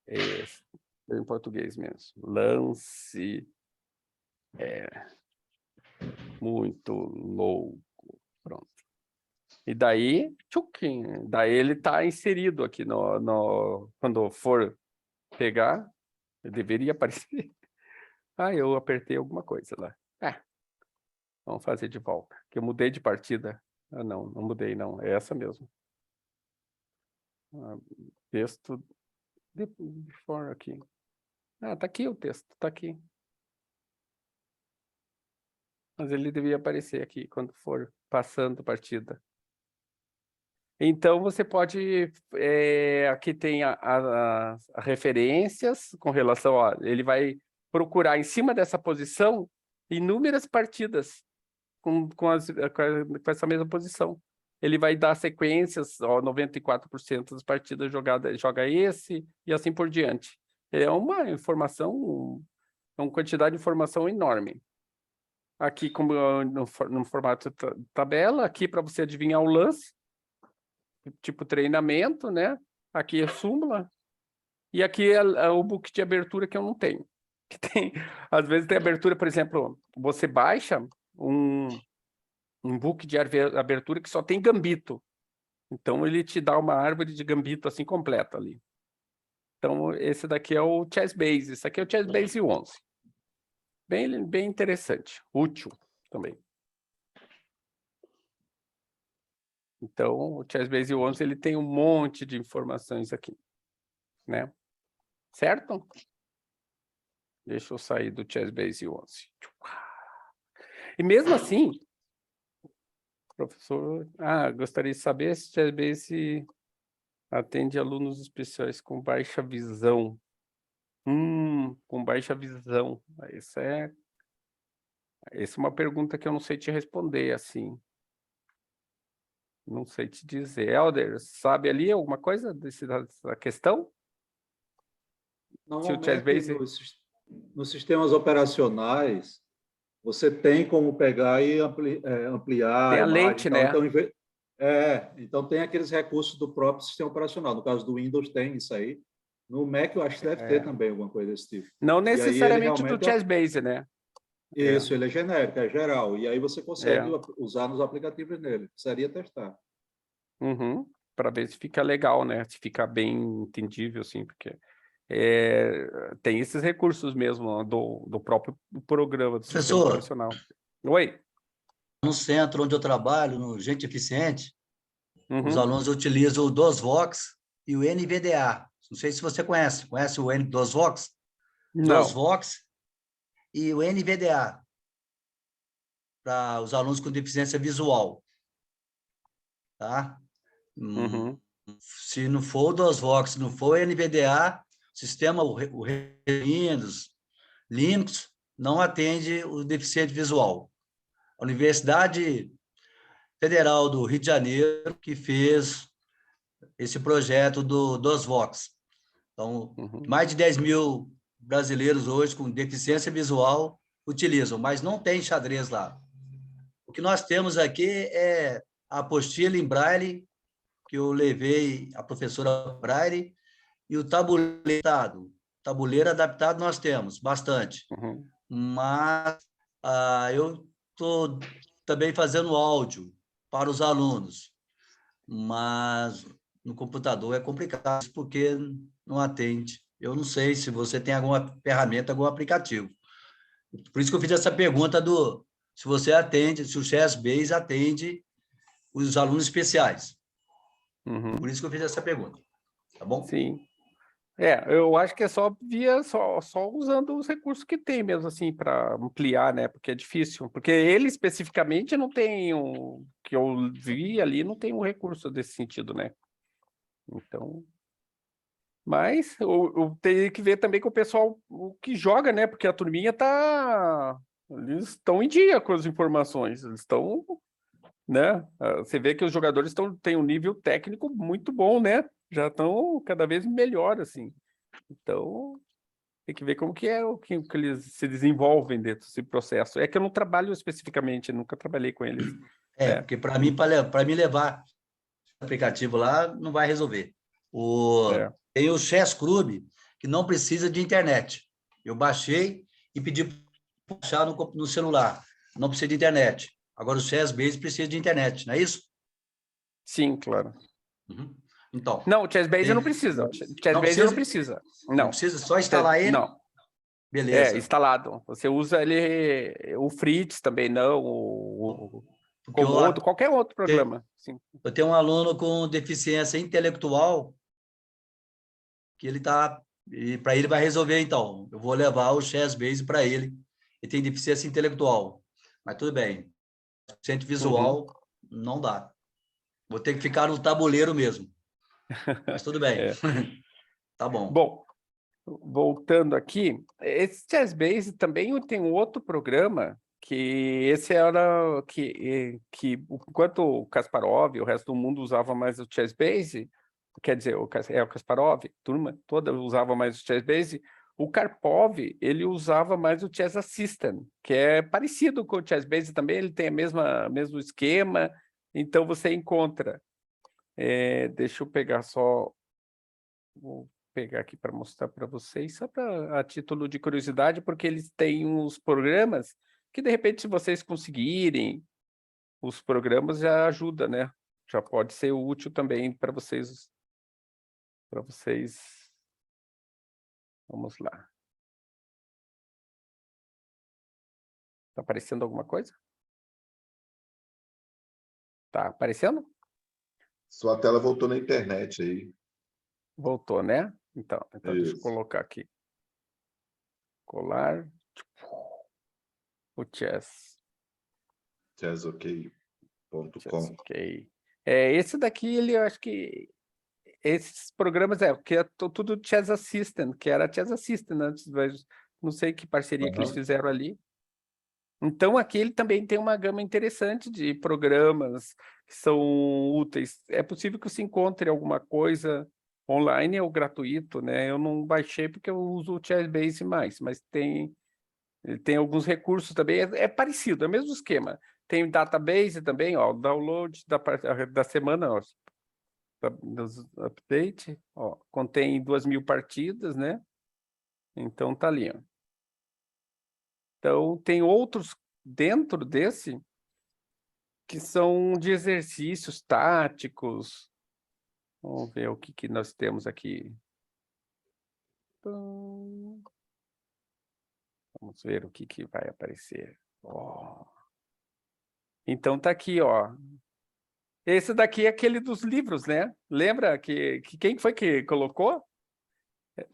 Em português mesmo. Lance muito louco. Pronto. E daí, daí ele está inserido aqui quando for pegar, deveria aparecer. Eu apertei alguma coisa lá. Vamos fazer de volta, que eu mudei de partida. Não mudei não, é essa mesmo. Texto before aqui. Tá aqui o texto, tá aqui. Mas ele devia aparecer aqui quando for passando a partida. Então, você pode... aqui tem as referências com relação... ele vai procurar em cima dessa posição inúmeras partidas com essa mesma posição. Ele vai dar sequências, 94% das partidas joga esse e assim por diante. É uma informação, é uma quantidade de informação enorme. Aqui, como no formato tabela, aqui para você adivinhar o lance, tipo treinamento, né? Aqui é súmula. E aqui é o book de abertura que eu não tenho. Às vezes tem abertura, por exemplo, você baixa um book de abertura que só tem gambito. Então, ele te dá uma árvore de gambito assim completa ali. Então, esse daqui é o ChessBase. Esse aqui é o ChessBase 11. Bem interessante. Útil também. Então, o ChessBase 11 ele tem um monte de informações aqui, né? Certo? Deixa eu sair do ChessBase 11. E mesmo assim, professor, gostaria de saber se o ChessBase atende alunos especiais com baixa visão. Com baixa visão. Essa é uma pergunta que eu não sei te responder assim. Não sei te dizer. Helder, sabe ali alguma coisa dessa questão? Normalmente, nos sistemas operacionais, você tem como pegar e ampliar tem a imagem, lente, né? Então tem aqueles recursos do próprio sistema operacional. No caso do Windows tem isso aí. No Mac eu acho que deve ter também alguma coisa desse tipo. Não necessariamente do ChessBase, né? Isso, ele é genérico, é geral. E aí você consegue usar nos aplicativos dele. Precisaria testar. Para ver se fica legal, né? Se fica bem entendível, assim, porque tem esses recursos mesmo do próprio programa do sistema operacional. Oi. No centro onde eu trabalho, no Gente Eficiente, os alunos utilizam o DOSVox e o NVDA. Não sei se você conhece. Conhece o DOSVox? Não. DOSVox e o NVDA para os alunos com deficiência visual. Tá? Se não for o DOSVox, se não for o NVDA, sistema, o Windows, Linux, não atende o deficiente visual. A Universidade Federal do Rio de Janeiro que fez esse projeto do DOSVox. Então, mais de 10 mil brasileiros hoje com deficiência visual utilizam, mas não tem xadrez lá. O que nós temos aqui é a apostila em braille, que eu levei a professora Braille, e o tabuleiro. Tabuleiro adaptado nós temos, bastante. Mas eu estou também fazendo áudio para os alunos, mas no computador é complicado, porque não atende. Eu não sei se você tem alguma ferramenta, algum aplicativo. Por isso que eu fiz essa pergunta se você atende, se o ChessBase atende os alunos especiais. Por isso que eu fiz essa pergunta. tá bom? Sim. Eu acho que é só só usando os recursos que tem mesmo, assim, para ampliar, né? Porque é difícil. Porque ele especificamente não tem que eu vi ali, não tem um recurso desse sentido, né? Então. Mas eu tenho que ver também com o pessoal o que joga, né? Porque a turminha tá. Eles estão em dia com as informações. Eles estão, né? Você vê que os jogadores têm um nível técnico muito bom, né? Já estão cada vez melhor, assim. Então, tem que ver como que é o que eles se desenvolvem dentro desse processo. É que eu não trabalho especificamente, nunca trabalhei com eles. né? Porque para mim levar o aplicativo lá, não vai resolver. É. Tem o Chess Club, que não precisa de internet. Eu baixei e pedi para baixar no celular. Não precisa de internet. Agora o Chess Base precisa de internet, não é isso? Sim, claro. Uhum. Então. Não, o Chessbase não precisa. O Chessbase não precisa. Não precisa, só instalar ele? Não. Beleza. Instalado. Você usa ele, o Fritz também não, o Komodo, qualquer outro programa. Sim. Eu tenho um aluno com deficiência intelectual que ele está, para ele vai resolver, então. Eu vou levar o Chessbase para ele. Ele tem deficiência intelectual, mas tudo bem. Deficiente visual, não dá. Vou ter que ficar no tabuleiro mesmo. Mas tudo bem. Tá bom. Bom, voltando aqui, esse Chessbase também tem um outro programa que esse era que enquanto o Kasparov e o resto do mundo usava mais o Chessbase, quer dizer, o Kasparov, a turma toda usava mais o Chessbase, o Karpov, ele usava mais o Chess Assistant, que é parecido com o Chessbase também, ele tem mesmo esquema, então você encontra. Deixa eu pegar só... Vou pegar aqui para mostrar para vocês, só a título de curiosidade, porque eles têm uns programas que, de repente, se vocês conseguirem, os programas já ajuda, né? Já pode ser útil também para vocês. Vamos lá. Está aparecendo alguma coisa? Tá aparecendo? Sua tela voltou na internet aí. Voltou, né? Então deixa eu Isso. colocar aqui. Colar. O Chess. Chessok.com. Esse daqui, eu acho que esses programas, que é tudo Chess Assistant, que era Chess Assistant antes, não sei que parceria que eles fizeram ali. Então, aqui ele também tem uma gama interessante de programas que são úteis. É possível que você encontre alguma coisa online ou gratuito, né? Eu não baixei porque eu uso o Chessbase mais, mas tem alguns recursos também, é parecido, é o mesmo esquema. Tem database também, ó, download da semana, ó, dos update, ó, contém 2.000 partidas, né? Então tá ali, ó. Então tem outros dentro desse que são de exercícios táticos. Vamos ver o que nós temos aqui. Então, vamos ver o que vai aparecer. Ó. Então tá aqui, ó. Esse daqui é aquele dos livros, né? Lembra que quem foi que colocou?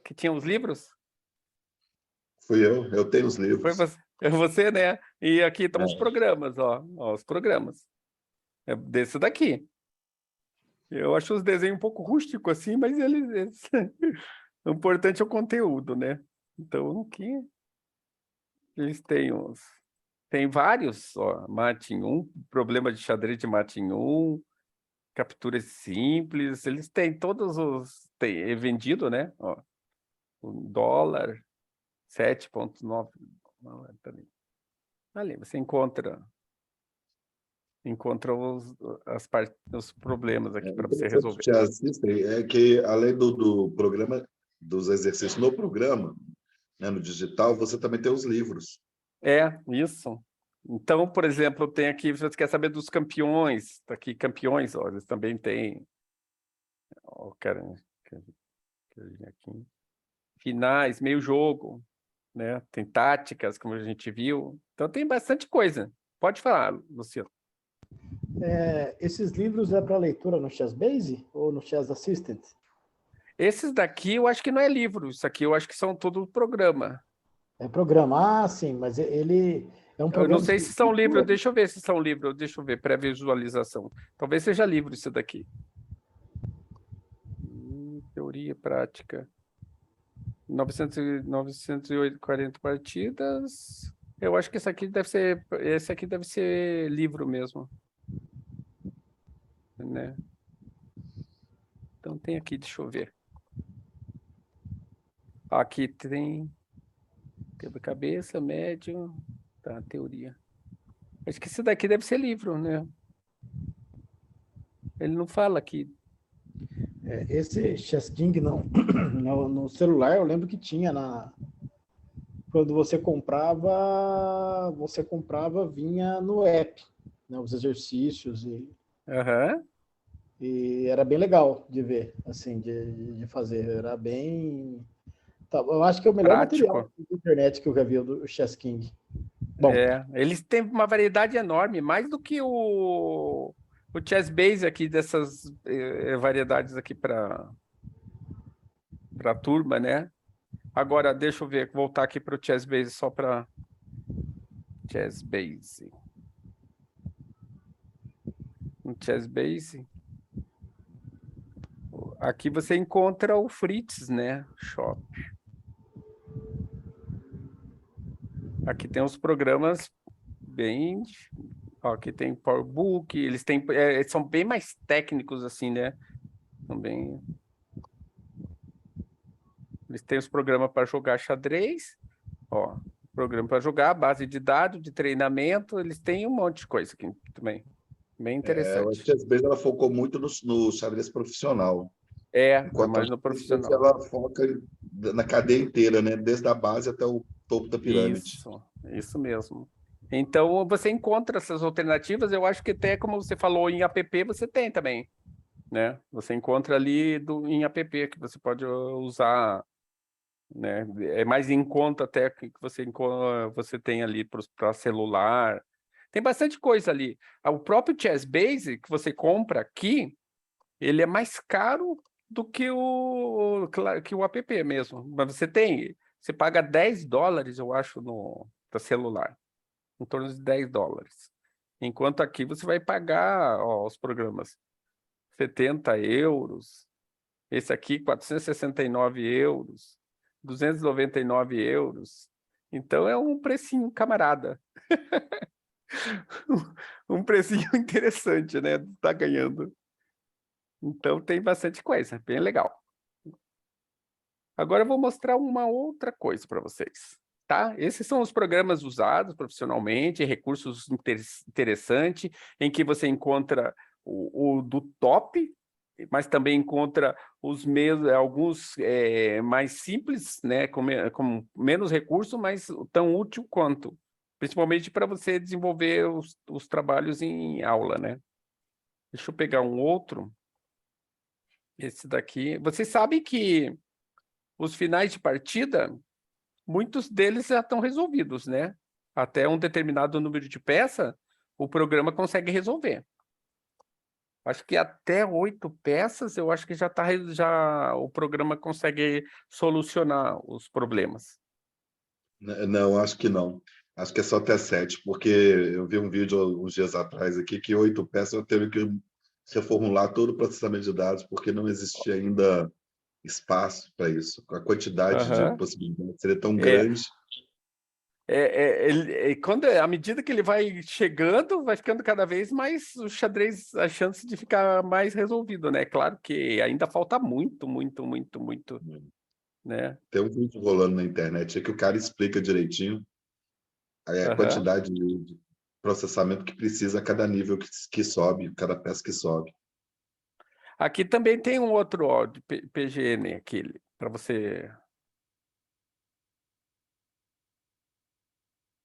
Que tinha os livros? Fui eu tenho os livros. Foi você, né? E aqui estão os programas, ó, os programas. É desse daqui. Eu acho os desenhos um pouco rústicos assim, mas eles... o importante é o conteúdo, né? Então, aqui eles têm tem vários, ó, Martin 1, problema de xadrez de Martin 1, capturas simples, eles têm todos os... é vendido, né? Ó, $1, 7,9. Ali você encontra os problemas aqui para você resolver. Te assistem, é que além do programa, dos exercícios no programa, né, no digital, você também tem os livros. Isso. Então, por exemplo, tem aqui, você quer saber dos campeões, tá aqui campeões, ó, eles também têm, ó, aqui. Finais, meio jogo, né? Tem táticas, como a gente viu. Então tem bastante coisa. Pode falar, Luciano. Esses livros é para leitura no Chessbase ou no Chess Assistant? Esses daqui eu acho que não é livro, isso aqui eu acho que são tudo programa. É programa. Ah, sim, mas ele é um Eu não programa sei se são livro, específico. deixa eu ver se são livro, deixa eu ver, pré-visualização. Talvez seja livro isso daqui. Teoria e prática. 940 partidas. Eu acho que esse aqui deve ser livro mesmo, né? Então tem aqui, deixa eu ver. Aqui tem quebra-cabeça, médio, tá, teoria. Acho que esse daqui deve ser livro, né? Ele não fala aqui. Esse Chess King não. No celular eu lembro que tinha quando você comprava, vinha no app, né, os exercícios Aham. e era bem legal de ver, assim, de fazer. Era bem. Tá, eu acho que é o melhor material Prático. de internet que eu já vi do Chess King. Bom, Eles têm uma variedade enorme, mais do que o Chessbase aqui, dessas variedades aqui para turma, né? Agora, deixa eu ver, voltar aqui para o Chessbase, só para Chessbase. No Chessbase, aqui você encontra o Fritz, né? Shop. Aqui tem os programas bem... Ó, aqui tem PowerBook, eles têm, são bem mais técnicos, assim, né? Também. Eles têm os programas para jogar xadrez, ó, programa para jogar, base de dados, de treinamento, eles têm um monte de coisa aqui também. Bem Eu acho interessante. que às vezes ela focou muito no xadrez profissional, enquanto a Mais no Matrix, profissional. ela foca na cadeia inteira, né? Desde a base até o topo da pirâmide. Isso mesmo. Então, você encontra essas alternativas, eu acho que até, como você falou, em app você tem também, né? Você encontra ali em app que você pode usar, né? É mais em conta até que você tem ali para celular. Tem bastante coisa ali. O próprio Chessbase que você compra aqui, ele é mais caro do que que o app mesmo. Mas você paga $10, eu acho, no para celular, em torno de $10. Enquanto aqui você vai pagar, ó, os programas 70 euros, esse aqui 469 euros, 299 euros. Então é um precinho camarada. Um precinho interessante, né? Tá ganhando. Então tem bastante coisa, bem legal. Agora eu vou mostrar uma outra coisa para vocês, tá? Esses são os programas usados profissionalmente, recursos interessantes, em que você encontra o do top, mas também encontra alguns mais simples, né, com menos recurso, mas tão útil quanto, principalmente para você desenvolver os trabalhos em aula, né? Deixa eu pegar um outro, esse daqui. Vocês sabem que os finais de partida, muitos deles já estão resolvidos, né? Até um determinado número de peças, o programa consegue resolver. Acho que até 8 peças, eu acho que o programa consegue solucionar os problemas. Não, acho que não. Acho que é só até 7, porque eu vi um vídeo uns dias atrás aqui que 8 peças eu teve que reformular todo o processamento de dados, porque não existia ainda espaço para isso. A quantidade de Aham. possibilidades seria tão É, grande. à medida que ele vai chegando, vai ficando cada vez mais o xadrez, a chance de ficar mais resolvido, né? Claro que ainda falta muito, muito, muito, muito, né? Tem um vídeo rolando na internet aí que o cara explica direitinho a Aham. quantidade de processamento que precisa a cada nível que sobe, cada peça que sobe. Aqui também tem um outro, ó, de PGN, aquele, para você.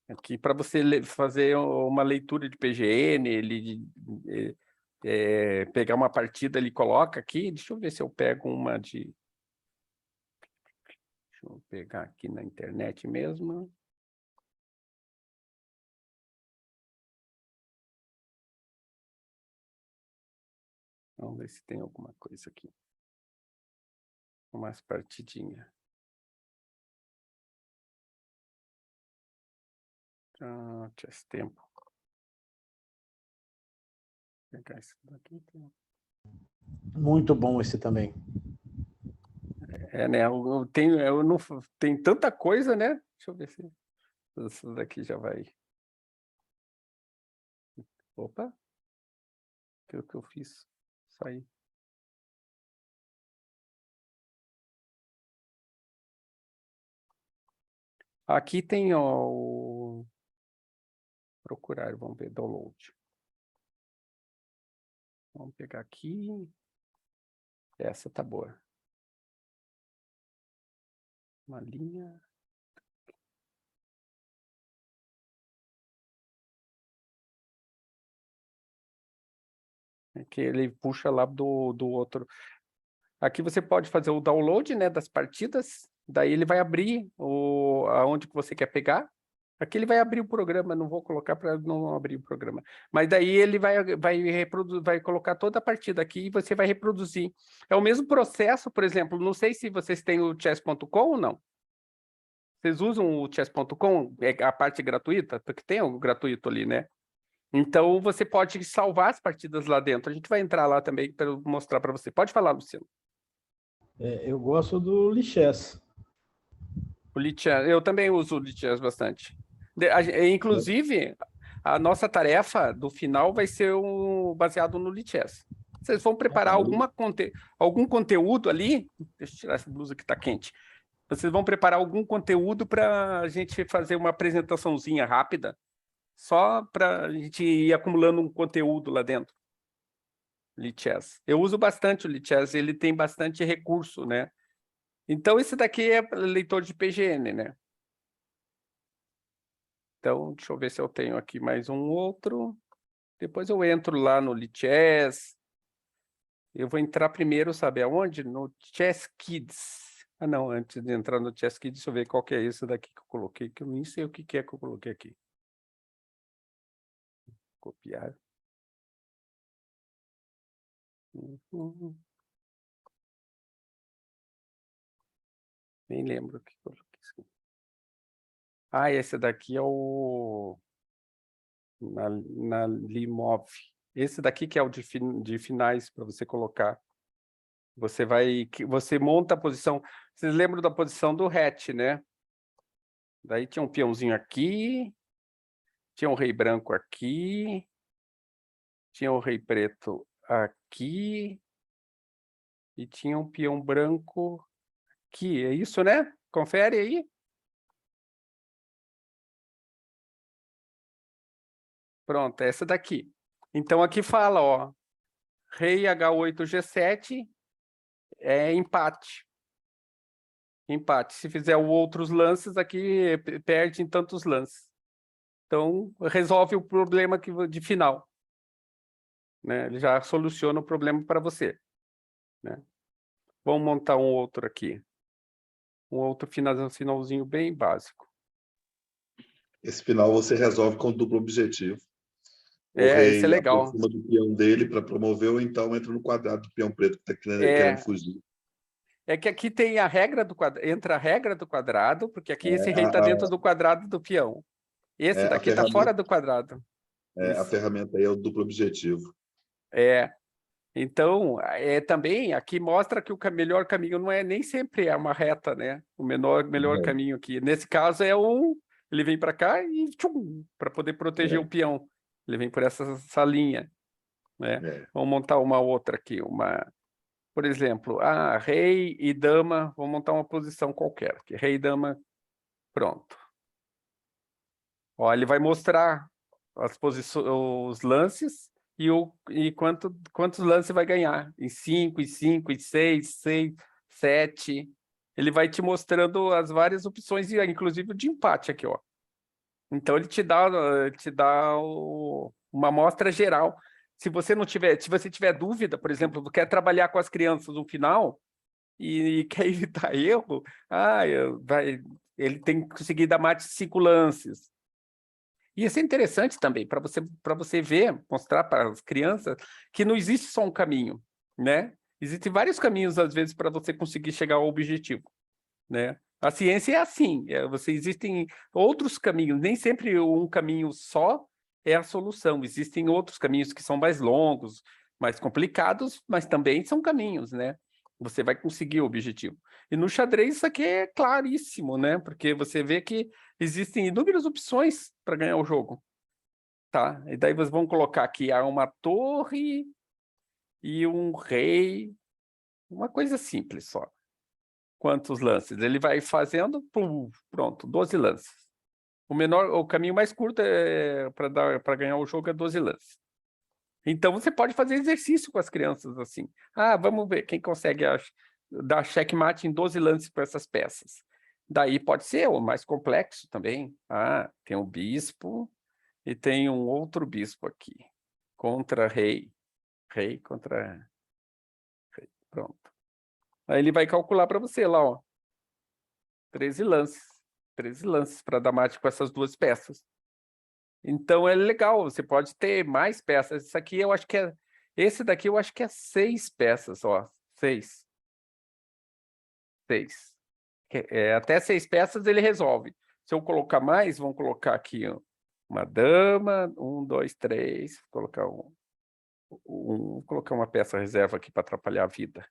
Aqui para você fazer uma leitura de PGN, pegar uma partida, ele coloca aqui. Deixa eu ver se eu pego uma de. Deixa eu pegar aqui na internet mesmo. Vamos ver se tem alguma coisa aqui. umas partidinhas. Chess tempo. Vou pegar esse daqui. Muito bom esse também. Né? Eu não tem tanta coisa, né? Deixa eu ver se isso daqui já vai. Opa! O que eu fiz? Saí. Aqui tem o procurar, vamos ver, download. Vamos pegar aqui. Essa tá boa. Uma linha. É que ele puxa lá do outro. Aqui você pode fazer o download, né, das partidas. Daí ele vai abrir aonde que você quer pegar. Aqui ele vai abrir o programa, não vou colocar para não abrir o programa. Mas daí ele vai colocar toda a partida aqui e você vai reproduzir. É o mesmo processo, por exemplo, não sei se vocês têm o chess.com ou não. Vocês usam o chess.com, é a parte gratuita? Porque tem o gratuito ali, né? Então você pode salvar as partidas lá dentro. A gente vai entrar lá também para mostrar para você. Pode falar, Luciano. Eu gosto do Lichess. O Lichess, eu também uso o Lichess bastante. Inclusive, a nossa tarefa do final vai ser baseado no Lichess. Vocês vão preparar algum conteúdo ali. Deixa eu tirar essa blusa que está quente. Vocês vão preparar algum conteúdo para a gente fazer uma apresentaçãozinha rápida, só para a gente ir acumulando um conteúdo lá dentro. Lichess. Eu uso bastante o Lichess, ele tem bastante recurso, né? Então, esse daqui é leitor de PGN, né? Então, deixa eu ver se eu tenho aqui mais um outro. Depois eu entro lá no Lichess. Eu vou entrar primeiro, sabe aonde? No Chess Kids. Ah, não, antes de entrar no Chess Kids, deixa eu ver qual que é esse daqui que eu coloquei, que eu nem sei o que é que eu coloquei aqui. Copiar. Nem lembro o que eu coloquei. Ah, esse daqui é o... Na Limov. Esse daqui que é o de finais para você colocar. Você monta a posição. Vocês lembram da posição do hatch, né? Daí tinha um peãozinho aqui, tinha um rei branco aqui, tinha um rei preto aqui e tinha um peão branco aqui. É isso, né? Confere aí. Pronto, essa daqui. Então aqui fala, ó, rei H8 G7 é empate. Empate. Se fizer outros lances, aqui perde em tantos lances. Então, resolve o problema de final. Né? Ele já soluciona o problema para você. Né? Vamos montar um outro aqui. Um outro finalzinho bem básico. Esse final você resolve com duplo objetivo. O rei esse é legal. aproxima do peão dele para promover, ou então entra no quadrado do peão preto que está querendo fugir. É que aqui tem a regra do quadrado, entra a regra do quadrado, porque aqui esse rei está dentro do quadrado do peão. Esse daqui está fora do quadrado. A ferramenta aí é o duplo objetivo. Então, também aqui mostra que o melhor caminho não é nem sempre uma reta, né? O melhor caminho aqui. Nesse caso ele vem para cá e para poder proteger o peão. Ele vem por essa linha. Né? Vamos montar uma outra aqui, por exemplo, rei e dama, vou montar uma posição qualquer aqui, rei e dama, pronto. Ó, ele vai mostrar as posições, os lances e quantos lances vai ganhar, em 5, em 5, em 6, 6, 7. Ele vai te mostrando as várias opções, inclusive o de empate aqui, ó. Então ele te dá uma amostra geral. Se você tiver dúvida, por exemplo, quer trabalhar com as crianças no final e quer evitar erro, ele tem que conseguir dar mais de 5 lances. E isso é interessante também, para você ver, mostrar para as crianças que não existe só um caminho, né? Existem vários caminhos, às vezes, para você conseguir chegar ao objetivo, né? A ciência é assim, existem outros caminhos, nem sempre um caminho só é a solução. Existem outros caminhos que são mais longos, mais complicados, mas também são caminhos, né? Você vai conseguir o objetivo. E no xadrez isso aqui é claríssimo, né? Porque você vê que existem inúmeras opções para ganhar o jogo, tá? E daí vocês vão colocar aqui uma torre e um rei, uma coisa simples só. Quantos lances? Ele vai fazendo, pum, pronto, 12 lances. O caminho mais curto para ganhar o jogo é 12 lances. Então você pode fazer exercício com as crianças assim. Ah, vamos ver quem consegue dar checkmate em 12 lances com essas peças. Daí pode ser o mais complexo também. Ah, tem um bispo e tem um outro bispo aqui. Contra rei. Rei contra rei. Pronto. Aí ele vai calcular para você lá, ó. 13 lances. 13 lances para dar mate com essas duas peças. Então é legal, você pode ter mais peças. Isso aqui eu acho que é... Esse daqui eu acho que é 6 peças, ó. 6. 6. Até 6 peças ele resolve. Se eu colocar mais, vamos colocar aqui ó, uma dama, 1, 2, 3, colocar vou colocar uma peça reserva aqui para atrapalhar a vida.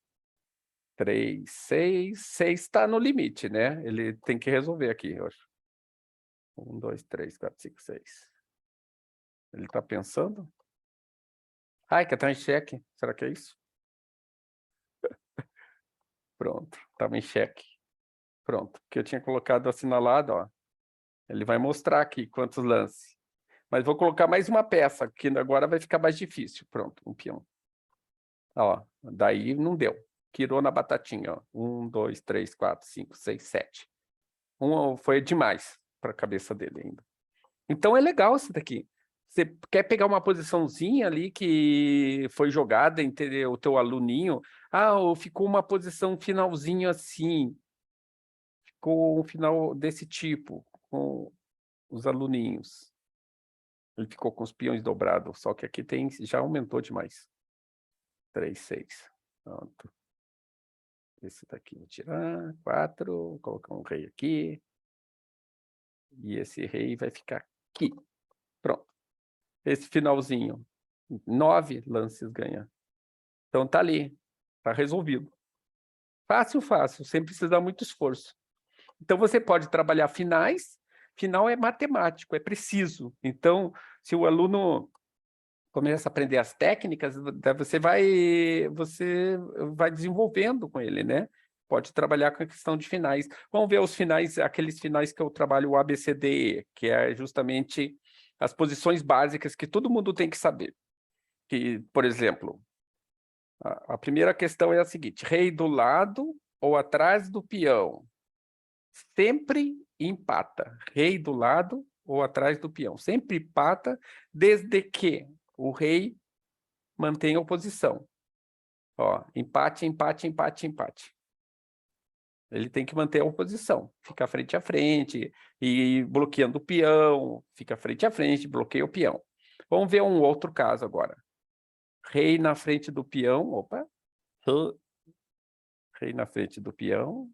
3, 6. 6 está no limite, né? Ele tem que resolver aqui, eu acho. 1, 2, 3, 4, 5, 6. Ele está pensando? Ai, que está em xeque. Será que é isso? Pronto, estava em xeque. Pronto, que eu tinha colocado assinalado, ó. Ele vai mostrar aqui quantos lances. Mas vou colocar mais uma peça, que agora vai ficar mais difícil. Pronto, um peão. Ó, daí não deu. Quirou na batatinha, ó. 1, 2, 3, 4, 5, 6, 7. Foi demais para a cabeça dele ainda. Então é legal isso daqui. Você quer pegar uma posiçãozinha ali que foi jogada, entendeu? O teu aluninho. Ah, ficou uma posição finalzinho assim. Ficou um final desse tipo, com os aluninhos. Ele ficou com os peões dobrados, só que aqui já aumentou demais. 3, 6. Pronto. Esse daqui vou tirar. 4, vou colocar um rei aqui. E esse rei vai ficar aqui. Pronto. Esse finalzinho, 9 lances ganha. Então tá ali, tá resolvido. Fácil, fácil, sem precisar muito esforço. Então você pode trabalhar finais, final é matemático, é preciso. Então, se o aluno começa a aprender as técnicas, você vai desenvolvendo com ele, né? Pode trabalhar com a questão de finais. Vamos ver os finais, aqueles finais que eu trabalho o ABCDE, que é justamente as posições básicas que todo mundo tem que saber. Que, por exemplo, a primeira questão é a seguinte: rei do lado ou atrás do peão. Sempre empata. Rei do lado ou atrás do peão. Sempre empata, desde que o rei mantenha a posição. Ó, empate, empate, empate, empate. Ele tem que manter a oposição, ficar frente a frente, e bloqueando o peão, fica frente a frente, bloqueia o peão. Vamos ver um outro caso agora. Rei na frente do peão, opa. Rei na frente do peão.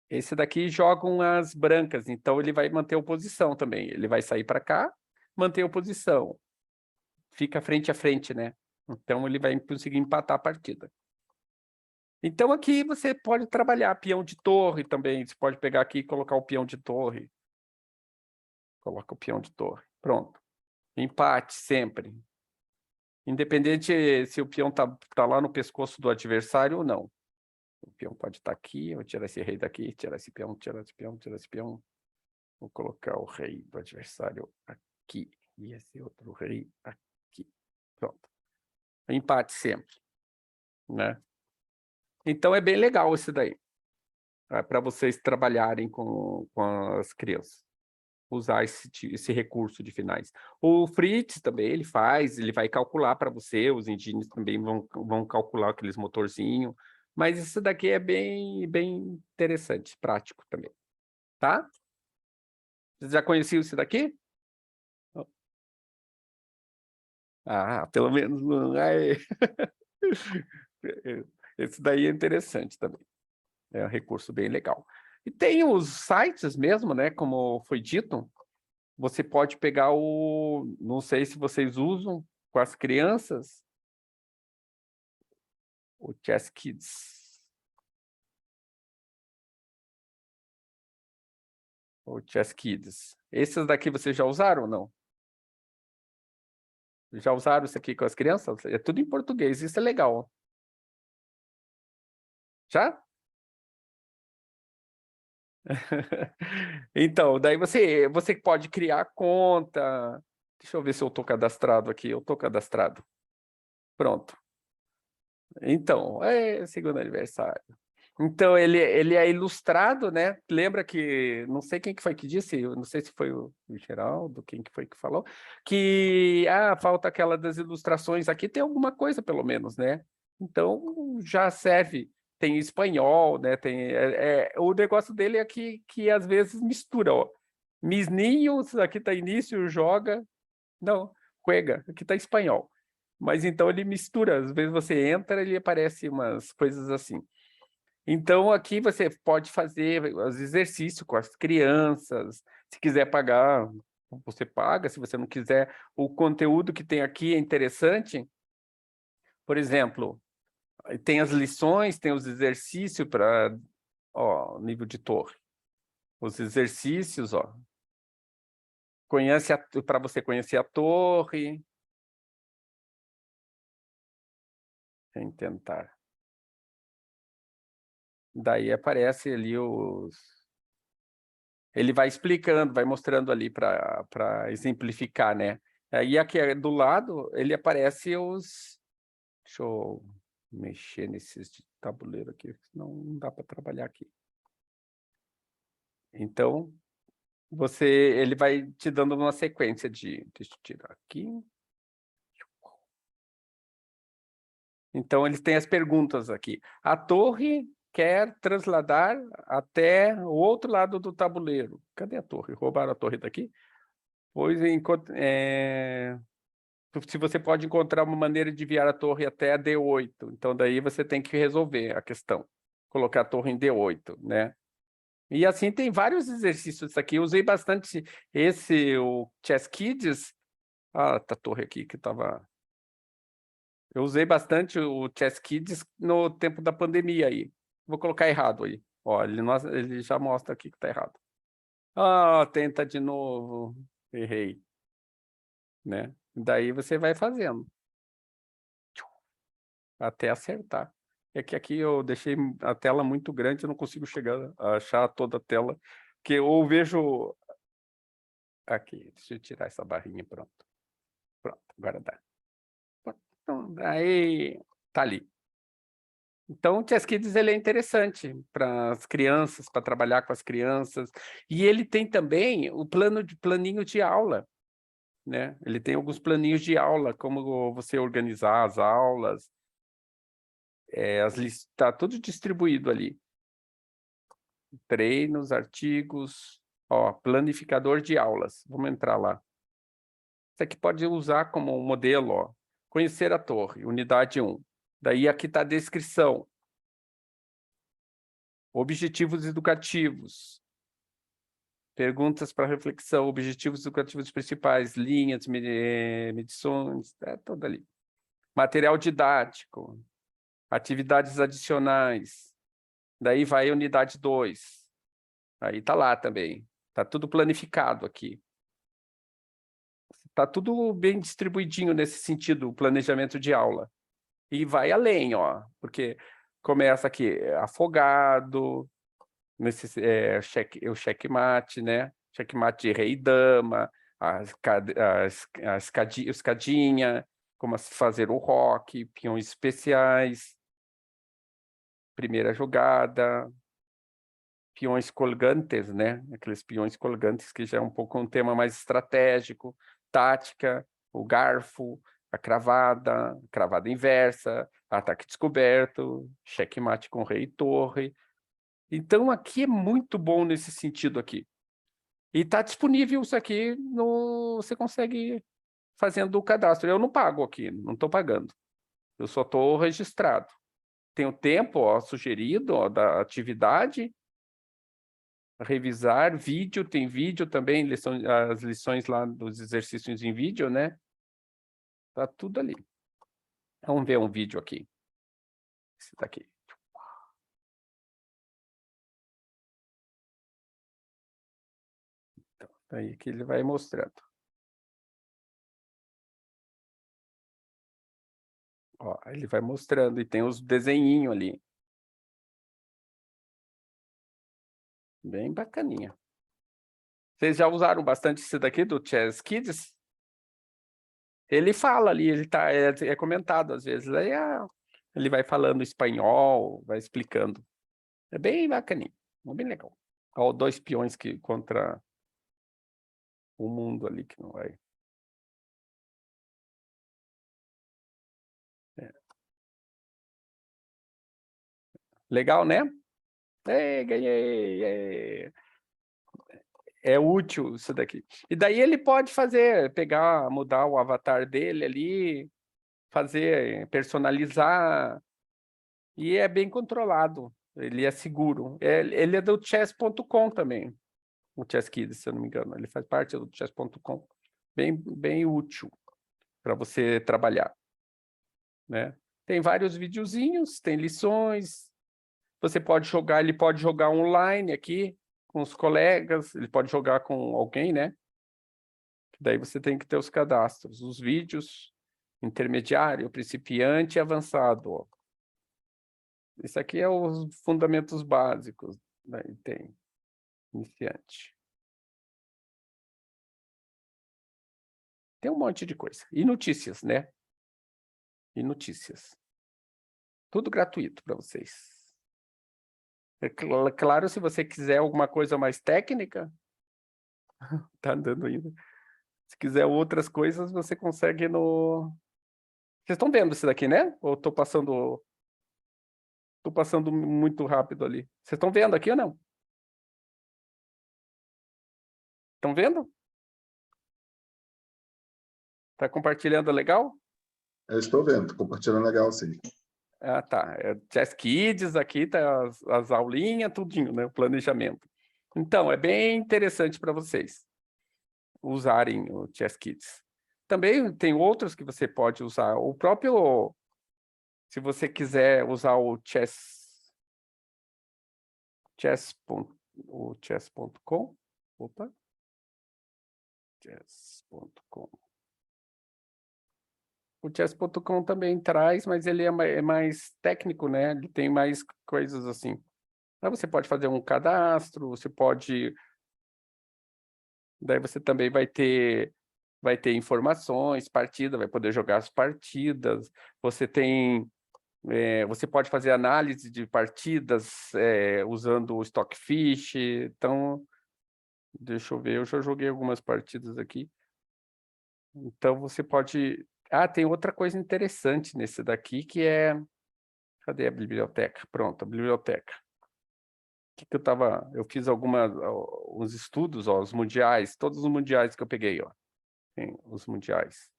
Esse daqui jogam as brancas, então ele vai manter a oposição também. Ele vai sair para cá, manter a oposição. Fica frente a frente, né? Então ele vai conseguir empatar a partida. Então aqui você pode trabalhar peão de torre também. Você pode pegar aqui e colocar o peão de torre. Coloca o peão de torre. Pronto. Empate sempre. Independente se o peão tá lá no pescoço do adversário ou não. O peão pode estar aqui, eu vou tirar esse rei daqui, tirar esse peão, tirar esse peão, tirar esse peão. Vou colocar o rei do adversário aqui. E esse outro rei aqui. Pronto. Empate sempre. Né? Então é bem legal isso daí. Para vocês trabalharem com as crianças. Usar esse recurso de finais. O Fritz também, ele vai calcular para você, os engenheiros também vão calcular aqueles motorzinhos, mas isso daqui é bem interessante, prático também, tá? Vocês já conheciam isso daqui? Ah, pelo menos não é. Esse daí é interessante também. É um recurso bem legal. E tem os sites mesmo, né? Como foi dito, você pode pegar o... Não sei se vocês usam com as crianças, o Chess Kids. O Chess Kids. Esses daqui vocês já usaram ou não? Já usaram isso aqui com as crianças? É tudo em português, isso é legal. Já? Então, daí você pode criar conta. Deixa eu ver se eu estou cadastrado aqui. Eu estou cadastrado. Pronto. Então, é segundo aniversário. Então, ele é ilustrado, né? Lembra que, não sei quem que foi que disse, eu não sei se foi o Geraldo, quem que foi que falou, que falta aquela das ilustrações. Aqui tem alguma coisa, pelo menos, né? Então, já serve. Tem espanhol, né? O negócio dele é que às vezes mistura, ó. Mis niños, aqui tá início, joga. Não, juega, aqui tá espanhol. Mas então ele mistura, às vezes você entra, ele aparece umas coisas assim. Então, aqui você pode fazer os exercícios com as crianças. Se quiser pagar, você paga. Se você não quiser, o conteúdo que tem aqui é interessante. Por exemplo, tem as lições, tem os exercícios para nível de torre. Os exercícios, para você conhecer a torre. Sem tentar. Daí aparece ali os... Ele vai explicando, vai mostrando ali para exemplificar, né? Aí aqui do lado, ele aparece os... Deixa eu mexer nesses de tabuleiro aqui, senão não dá para trabalhar aqui. Então, ele vai te dando uma sequência de... Deixa eu tirar aqui. Então, eles têm as perguntas aqui. A torre quer trasladar até o outro lado do tabuleiro. Cadê a torre? Roubaram a torre daqui? Pois, se você pode encontrar uma maneira de enviar a torre até a D8. Então, daí você tem que resolver a questão. Colocar a torre em D8, né? E assim, tem vários exercícios aqui. Eu usei bastante o Chess Kids. Tá a torre aqui que estava... Eu usei bastante o Chess Kids no tempo da pandemia aí. Vou colocar errado aí. Ó, ele já mostra aqui que tá errado. Tenta de novo. Errei. Né? Daí você vai fazendo. Até acertar. É que aqui eu deixei a tela muito grande, eu não consigo chegar a achar toda a tela. Porque eu vejo... Aqui, deixa eu tirar essa barrinha, pronto. Pronto, agora dá. Então, aí, tá ali. Então, o Chess Kids ele é interessante para as crianças, para trabalhar com as crianças. E ele tem também o planinho de aula, né? Ele tem alguns planinhos de aula, como você organizar as aulas. Está tudo distribuído ali. Treinos, artigos, planificador de aulas. Vamos entrar lá. Isso aqui pode usar como um modelo, conhecer a torre, unidade 1. Daí aqui está a descrição. Objetivos educativos. Perguntas para reflexão, objetivos educativos principais, linhas, medições, tudo ali. Material didático, atividades adicionais. Daí vai a unidade 2. Aí está lá também. Está tudo planificado aqui. Está tudo bem distribuidinho nesse sentido, o planejamento de aula. E vai além, porque começa aqui afogado, o checkmate, né? Checkmate de rei e dama, a escadinha, como fazer o roque, peões especiais, primeira jogada, peões colgantes, né? Aqueles peões colgantes que já é um pouco um tema mais estratégico, tática, o garfo, a cravada inversa, ataque descoberto, checkmate com rei e torre. Então, aqui é muito bom nesse sentido aqui. E está disponível isso aqui, você consegue fazendo o cadastro. Eu não pago aqui, não estou pagando. Eu só estou registrado. Tem o tempo, ó, sugerido, ó, da atividade. Revisar, vídeo, tem vídeo também, as lições lá dos exercícios em vídeo, né? Tá tudo ali. Vamos ver um vídeo aqui. Esse daqui. Então, aí que ele vai mostrando. Ó, ele vai mostrando e tem os desenhinhos ali. Bem bacaninha. Vocês já usaram bastante esse daqui do Chess Kids? Ele fala ali, ele tá, é comentado às vezes. Aí ele vai falando espanhol, vai explicando. É bem bacaninha, bem legal. Ó, 2 peões que contra o mundo ali que não vai. É. Legal, né? Ganhei! É útil isso daqui. E daí ele pode fazer, mudar o avatar dele ali, fazer, personalizar, e é bem controlado, ele é seguro. Ele é do chess.com também, o Chess Kids, se eu não me engano, ele faz parte do chess.com, bem útil para você trabalhar, né? Tem vários videozinhos, tem lições, você pode jogar, ele pode jogar online aqui, com os colegas, ele pode jogar com alguém, né? Daí você tem que ter os cadastros, os vídeos, intermediário, principiante e avançado. Ó. Isso aqui é os fundamentos básicos, daí tem iniciante. Tem um monte de coisa. E notícias, né? E notícias. Tudo gratuito para vocês. É claro, se você quiser alguma coisa mais técnica, tá andando ainda. Se quiser outras coisas, você consegue no... Vocês estão vendo isso daqui, né? Ou estou passando... Estou passando muito rápido ali. Vocês estão vendo aqui ou não? Estão vendo? Está compartilhando legal? Eu estou vendo, compartilhando legal, sim. Ah, tá. Chess Kids, aqui tá as aulinhas, tudinho, né? O planejamento. Então, é bem interessante para vocês usarem o Chess Kids. Também tem outros que você pode usar. O próprio, se você quiser usar o chess.com, opa, chess.com. O chess.com também traz, mas ele é mais técnico, né? Ele tem mais coisas assim. Aí você pode fazer um cadastro, você pode... Daí você também vai ter informações, partida, vai poder jogar as partidas. Você tem... você pode fazer análise de partidas usando o Stockfish. Então, deixa eu ver, eu já joguei algumas partidas aqui. Então, você pode... Ah, tem outra coisa interessante nesse daqui, que é... Cadê a biblioteca? Pronto, a biblioteca. Eu fiz uns estudos, ó, os mundiais, todos os mundiais que eu peguei, ó. Tem os mundiais.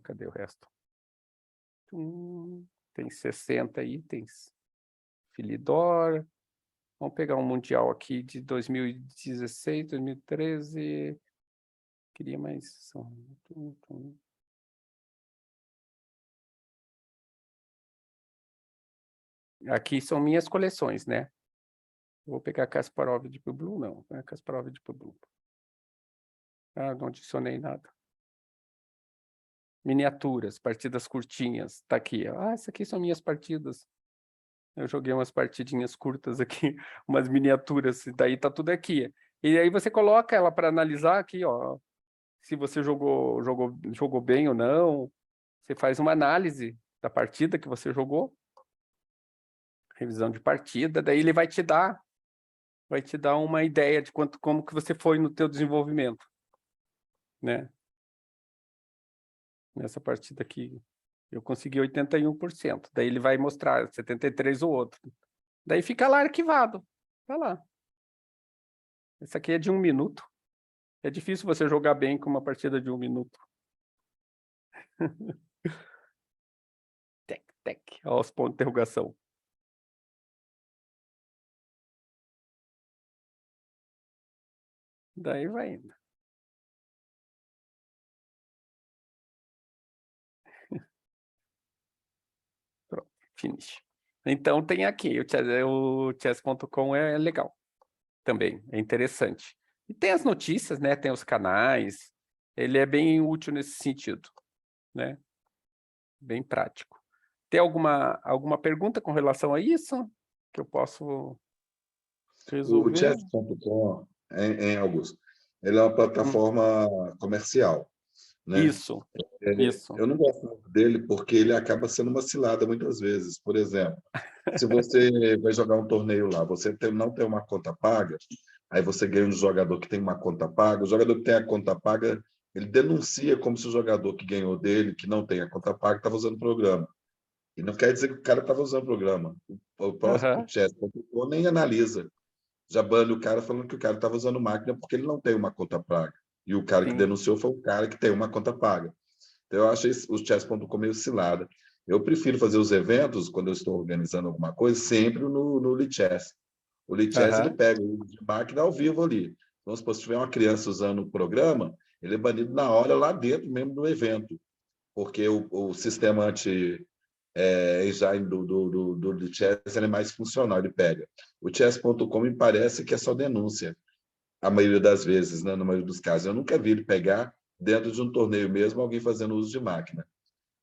Cadê o resto? Tem 60 itens. Philidor. Vamos pegar um mundial aqui de 2016, 2013. Queria mais... Aqui são minhas coleções, né? Vou pegar Kasparov de Blue, não. Não é Kasparov de Blue. Ah, não adicionei nada. Miniaturas, partidas curtinhas. Tá aqui. Ah, essas aqui são minhas partidas. Eu joguei umas partidinhas curtas aqui, umas miniaturas, e daí tá tudo aqui. E aí você coloca ela para analisar aqui, ó. Se você jogou bem ou não. Você faz uma análise da partida que você jogou. Revisão de partida, daí ele vai te dar uma ideia de como que você foi no teu desenvolvimento, né? Nessa partida aqui, eu consegui 81%, daí ele vai mostrar 73% o outro. Daí fica lá arquivado, tá lá. Esse aqui é de 1 minuto. É difícil você jogar bem com uma partida de 1 minuto. Tec, tec, olha os pontos de interrogação. Daí vai indo. Pronto, finish. Então tem aqui, o chess.com é legal também, é interessante. E tem as notícias, né? Tem os canais, ele é bem útil nesse sentido, né? Bem prático. Tem alguma pergunta com relação a isso que eu posso resolver? O chess.com, Augusto, ele é uma plataforma comercial, né? Isso. Eu não gosto muito dele porque ele acaba sendo uma cilada muitas vezes. Por exemplo, se você vai jogar um torneio lá, você não tem uma conta paga, aí você ganha um jogador que tem uma conta paga, o jogador que tem a conta paga, ele denuncia como se o jogador que ganhou dele, que não tem a conta paga, estava usando o programa. E não quer dizer que o cara estava usando o programa. O próximo chess.com nem analisa. Já bane o cara falando que o cara estava usando máquina porque ele não tem uma conta paga. E o cara que denunciou foi um cara que tem uma conta paga. Então, eu acho o chess.com meio cilada. Eu prefiro fazer os eventos, quando eu estou organizando alguma coisa, sempre no Lichess. O Lichess, ele pega o de máquina ao vivo ali. Então, se tiver uma criança usando o programa, ele é banido na hora, lá dentro mesmo do evento. Porque o sistema anti-engine do Lichess é mais funcional, ele pega. O chess.com me parece que é só denúncia, a maioria das vezes, né? Na maioria dos casos. Eu nunca vi ele pegar dentro de um torneio mesmo, alguém fazendo uso de máquina.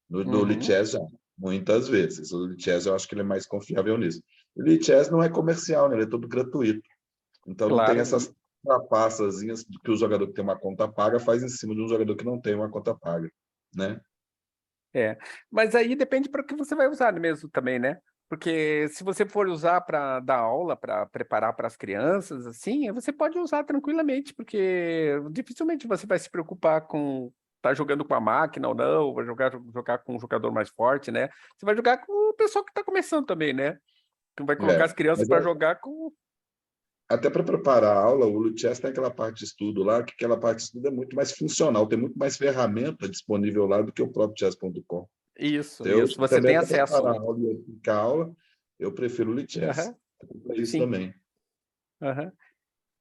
No Lichess, já, muitas vezes. O Lichess, eu acho que ele é mais confiável nisso. O Lichess não é comercial, né? Ele é todo gratuito. Então, não tem essas trapaçazinhas que o jogador que tem uma conta paga faz em cima de um jogador que não tem uma conta paga, né? Mas aí depende para o que você vai usar mesmo também, né? Porque se você for usar para dar aula, para preparar para as crianças, assim, você pode usar tranquilamente, porque dificilmente você vai se preocupar com estar jogando com a máquina ou não, vai jogar com um jogador mais forte, né? Você vai jogar com o pessoal que está começando também, né? Que vai colocar as crianças para jogar com... Até para preparar a aula, o Lichess tem aquela parte de estudo lá, que aquela parte de estudo é muito mais funcional, tem muito mais ferramenta disponível lá do que o próprio chess.com. Isso, Então, isso. Você tem acesso. Para preparar a aula e explicar a aula, eu prefiro o Lichess. É isso também.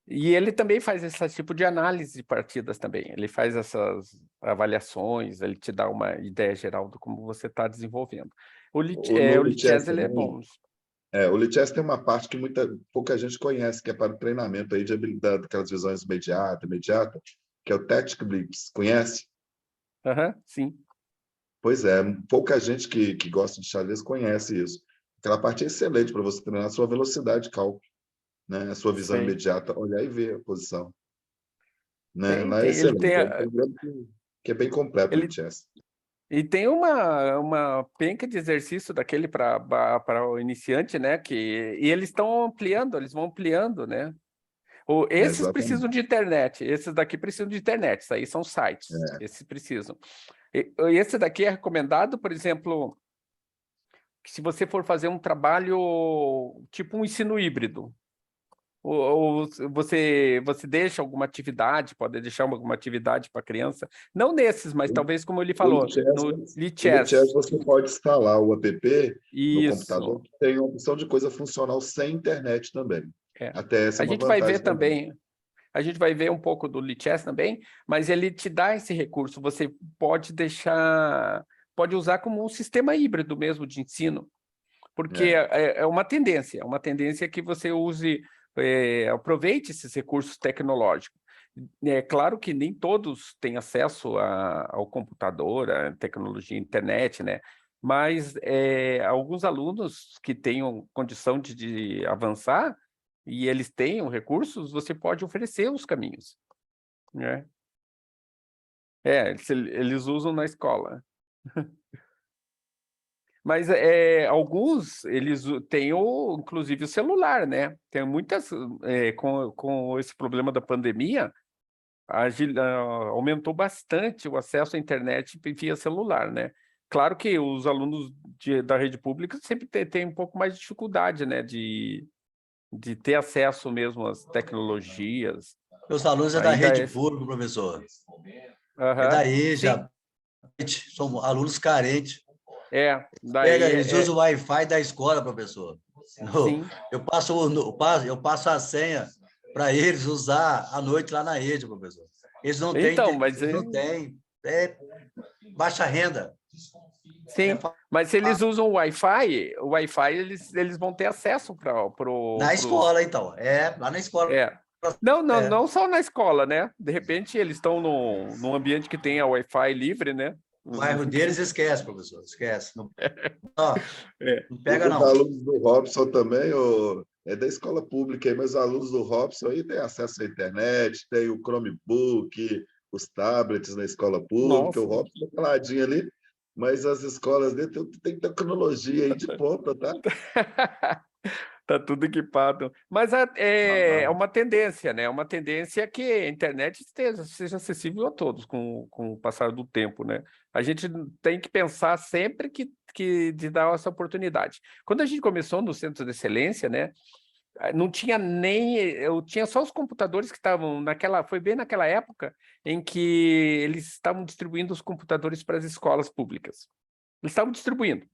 E ele também faz esse tipo de análise de partidas também. Ele faz essas avaliações, ele te dá uma ideia geral de como você está desenvolvendo. O Lichess, ele é bom. O Lichess tem uma parte que pouca gente conhece, que é para o treinamento aí de habilidade, aquelas visões imediata, que é o Tactic Blitz. Conhece? Sim. Pois é, pouca gente que gosta de xadrez conhece isso. Aquela parte é excelente para você treinar a sua velocidade de cálculo, né? A sua visão imediata, olhar e ver a posição. Né? Lá é excelente. É um programa que é bem completo, o Lichess. E tem uma penca de exercício daquele para o iniciante, né? E eles estão ampliando, eles vão ampliando, né? Esses precisam de internet, esses daqui precisam de internet, isso aí são sites, esses precisam. Esse daqui é recomendado, por exemplo, que se você for fazer um trabalho tipo um ensino híbrido, ou você deixa alguma atividade, pode deixar alguma atividade para a criança, não nesses, mas talvez, como ele falou, no Lichess. No Lichess você pode instalar o app no computador, que tem uma opção de coisa funcional sem internet também. Até essa é uma vantagem. A gente vai ver também, a gente vai ver um pouco do Lichess também, mas ele te dá esse recurso, você pode usar como um sistema híbrido mesmo de ensino, porque é uma tendência que você use, aproveite esses recursos tecnológicos. É claro que nem todos têm acesso ao computador, à tecnologia, internet, né? Mas alguns alunos que tenham condição de avançar e eles tenham recursos, você pode oferecer os caminhos, né? Eles usam na escola. Mas alguns, eles têm, inclusive, o celular, né? Tem muitas, com esse problema da pandemia, aumentou bastante o acesso à internet via celular, né? Claro que os alunos da rede pública sempre têm um pouco mais de dificuldade, né? De ter acesso mesmo às tecnologias, Meus alunos é da Ainda rede é. pública, professor. É Aham. da Sim, EJA. São alunos carentes. daí Eles usam o Wi-Fi da escola, professor. sim. Eu passo a senha para eles usar à noite lá na rede, professor. Eles não têm, Então, mas eles não têm baixa renda. sim, mas se eles usam o Wi-Fi eles vão ter acesso para Na escola, então. Lá na escola. Não só na escola, né? De repente eles estão num ambiente que tenha Wi-Fi livre, né? O bairro deles esquece, professor. Esquece. Não pega, Os não. alunos do Robson também, é da escola pública, aí, mas os alunos do Robson aí têm acesso à internet, tem o Chromebook, os tablets na escola pública, o Nossa. Robson é caladinho ali, mas as escolas dele tem tecnologia aí de ponta, tá? Tá tudo equipado. Mas é uma tendência, né? É uma tendência que a internet seja acessível a todos com o passar do tempo, né? A gente tem que pensar sempre de dar essa oportunidade. Quando a gente começou no Centro de Excelência, né? Não tinha nem... Eu tinha só os computadores que estavam foi bem naquela época em que eles estavam distribuindo os computadores para as escolas públicas. Eles estavam distribuindo.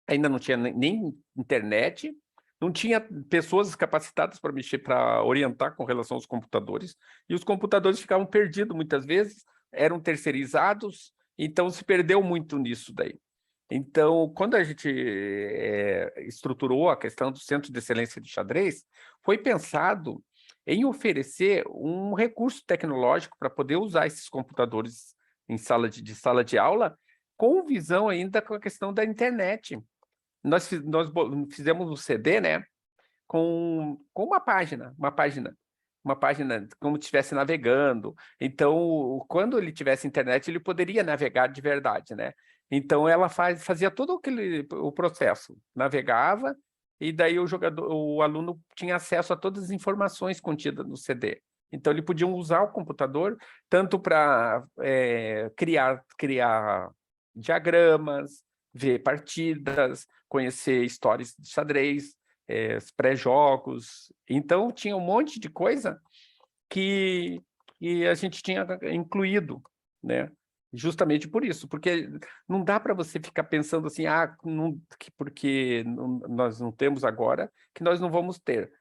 Ainda não tinha nem internet, não tinha pessoas capacitadas para mexer, para orientar com relação aos computadores, e os computadores ficavam perdidos muitas vezes, eram terceirizados, então se perdeu muito nisso daí. Então, quando a gente estruturou a questão do Centro de Excelência de Xadrez, foi pensado em oferecer um recurso tecnológico para poder usar esses computadores em sala de aula, com visão ainda com a questão da internet. Nós fizemos um CD, né, com uma página como se estivesse navegando. Então, quando ele tivesse internet, ele poderia navegar de verdade, né? Então, ela fazia todo o processo, navegava, e daí o aluno tinha acesso a todas as informações contidas no CD. Então, ele podia usar o computador tanto para criar diagramas, ver partidas, conhecer histórias de xadrez, pré-jogos. Então, tinha um monte de coisa que a gente tinha incluído, né? Justamente por isso, porque não dá para você ficar pensando assim, porque nós não temos agora, que nós não vamos ter.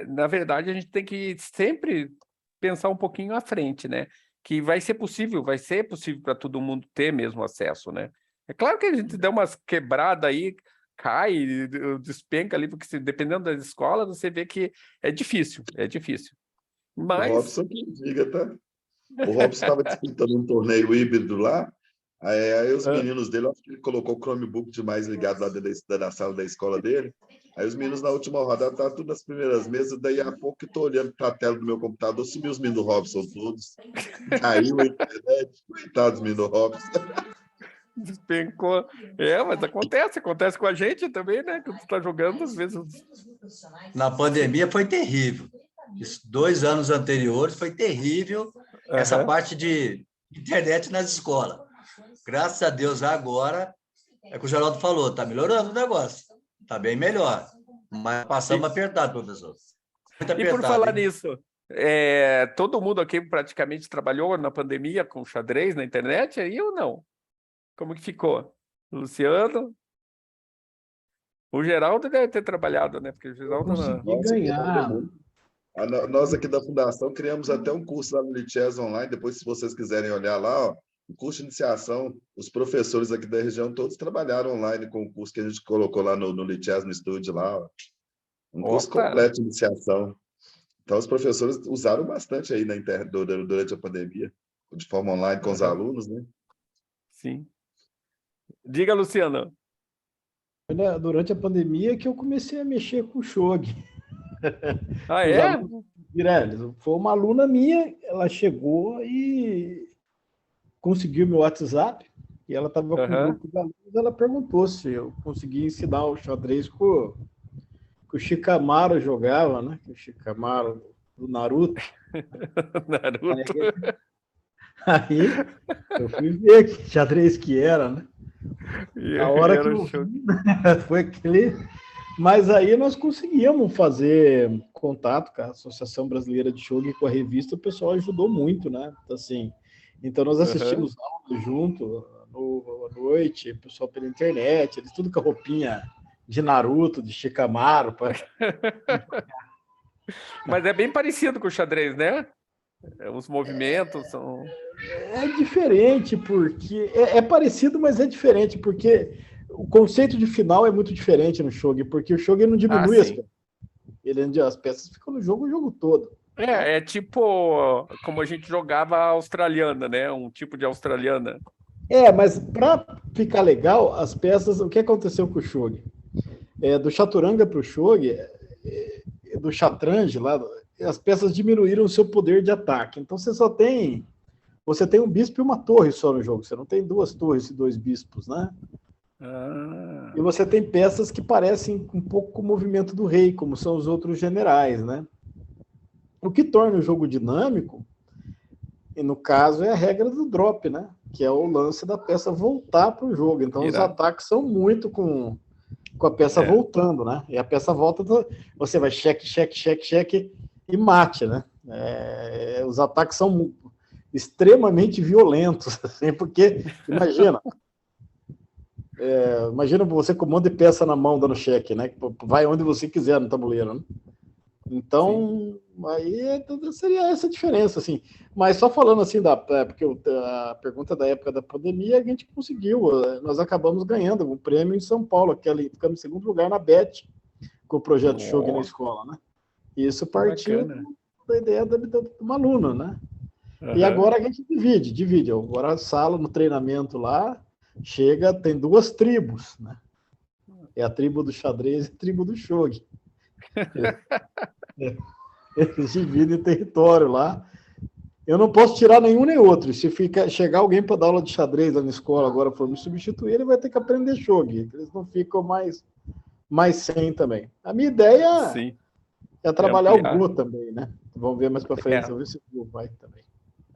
Na verdade, a gente tem que sempre pensar um pouquinho à frente, né? Que vai ser possível para todo mundo ter mesmo acesso, né? É claro que a gente dá umas quebradas aí, cai, despenca ali, porque dependendo das escolas, você vê que é difícil. O Mas... Robson que diga, tá? O Robson estava disputando um torneio híbrido lá, aí os meninos dele, acho que ele colocou o Chromebook demais ligado lá dentro da sala da escola dele, aí os meninos na última rodada estavam tudo nas primeiras mesas, daí a pouco eu estou olhando para a tela do meu computador, sumiu os meninos do Robson todos, caiu a internet, coitados dos meninos do Robson. Despencou. Mas acontece com a gente também, né? Quando você está jogando, às vezes... Na pandemia foi terrível. 2 anos anteriores foi terrível essa parte de internet nas escolas. Graças a Deus, agora, é o que o Geraldo falou, está melhorando o negócio. Está bem melhor. Mas passamos apertado, professor. Muito apertado, e por falar hein? nisso, todo mundo aqui praticamente trabalhou na pandemia com xadrez na internet, aí ou não? Como que ficou? Luciano? O Geraldo deve ter trabalhado, né? Porque o Geraldo... Consegui ganhar. Nós aqui da Fundação criamos até um curso lá no Lichess Online, depois se vocês quiserem olhar lá, ó, o curso de iniciação, os professores aqui da região todos trabalharam online com o curso que a gente colocou lá no Lichess, no estúdio lá, ó. Um curso completo de iniciação. Então os professores usaram bastante aí durante a pandemia, de forma online com os alunos, né? Sim. Diga, Luciano. Durante a pandemia que eu comecei a mexer com o Shogi. Foi uma aluna minha, ela chegou e conseguiu meu WhatsApp, e ela estava com um grupo de alunos, ela perguntou se eu conseguia ensinar o xadrez que o Shikamaru jogava, né? O Shikamaru do Naruto. Aí eu fui ver que xadrez que era, né? A hora que eu vi, foi Mas aí nós conseguíamos fazer contato com a Associação Brasileira de Shogi, com a revista, o pessoal ajudou muito, né? Assim, então nós assistimos aulas junto, à noite, o pessoal pela internet, eles tudo com a roupinha de Naruto, de Shikamaru. Mas é bem parecido com o xadrez, né? Os movimentos são... É diferente, porque... É parecido, mas é diferente, porque o conceito de final é muito diferente no Shogi, porque o Shogi não diminui as peças. As peças ficam no jogo o jogo todo. É tipo como a gente jogava a australiana, né? Um tipo de australiana. Mas para ficar legal, as peças... O que aconteceu com o Shogi? Do Chaturanga para o Shogi, do Chatranj lá, as peças diminuíram o seu poder de ataque. Então você tem um bispo e uma torre só no jogo. Você não tem 2 torres e 2 bispos, né? E você tem peças que parecem um pouco com o movimento do rei, como são os outros generais, né? O que torna o jogo dinâmico, e no caso é a regra do drop, né? Que é o lance da peça voltar para o jogo. Então os ataques são muito com a peça voltando, né? E a peça volta, você vai cheque, cheque, cheque, cheque e mate, né? Os ataques são extremamente violentos, assim, porque, imagina você com um monte de peça na mão dando cheque, né? Vai onde você quiser no tabuleiro, né? Então, aí seria essa diferença, assim. Mas só falando assim, porque a pergunta da época da pandemia, a gente conseguiu, nós acabamos ganhando um prêmio em São Paulo, ficamos em segundo lugar na BET, com o projeto Shogi na escola, né? E isso partiu da ideia de um aluno, né? E agora a gente divide. Agora a sala, no treinamento lá, tem 2 tribos, né? É a tribo do xadrez e a tribo do Shogi. Eles dividem território lá. Eu não posso tirar nenhum nem outro. Se chegar alguém para dar aula de xadrez lá na escola agora for me substituir, ele vai ter que aprender Shogi. Eles não ficam mais sem também. A minha ideia é trabalhar o Go também, né? Vamos ver mais para frente, vamos ver se o Go vai também.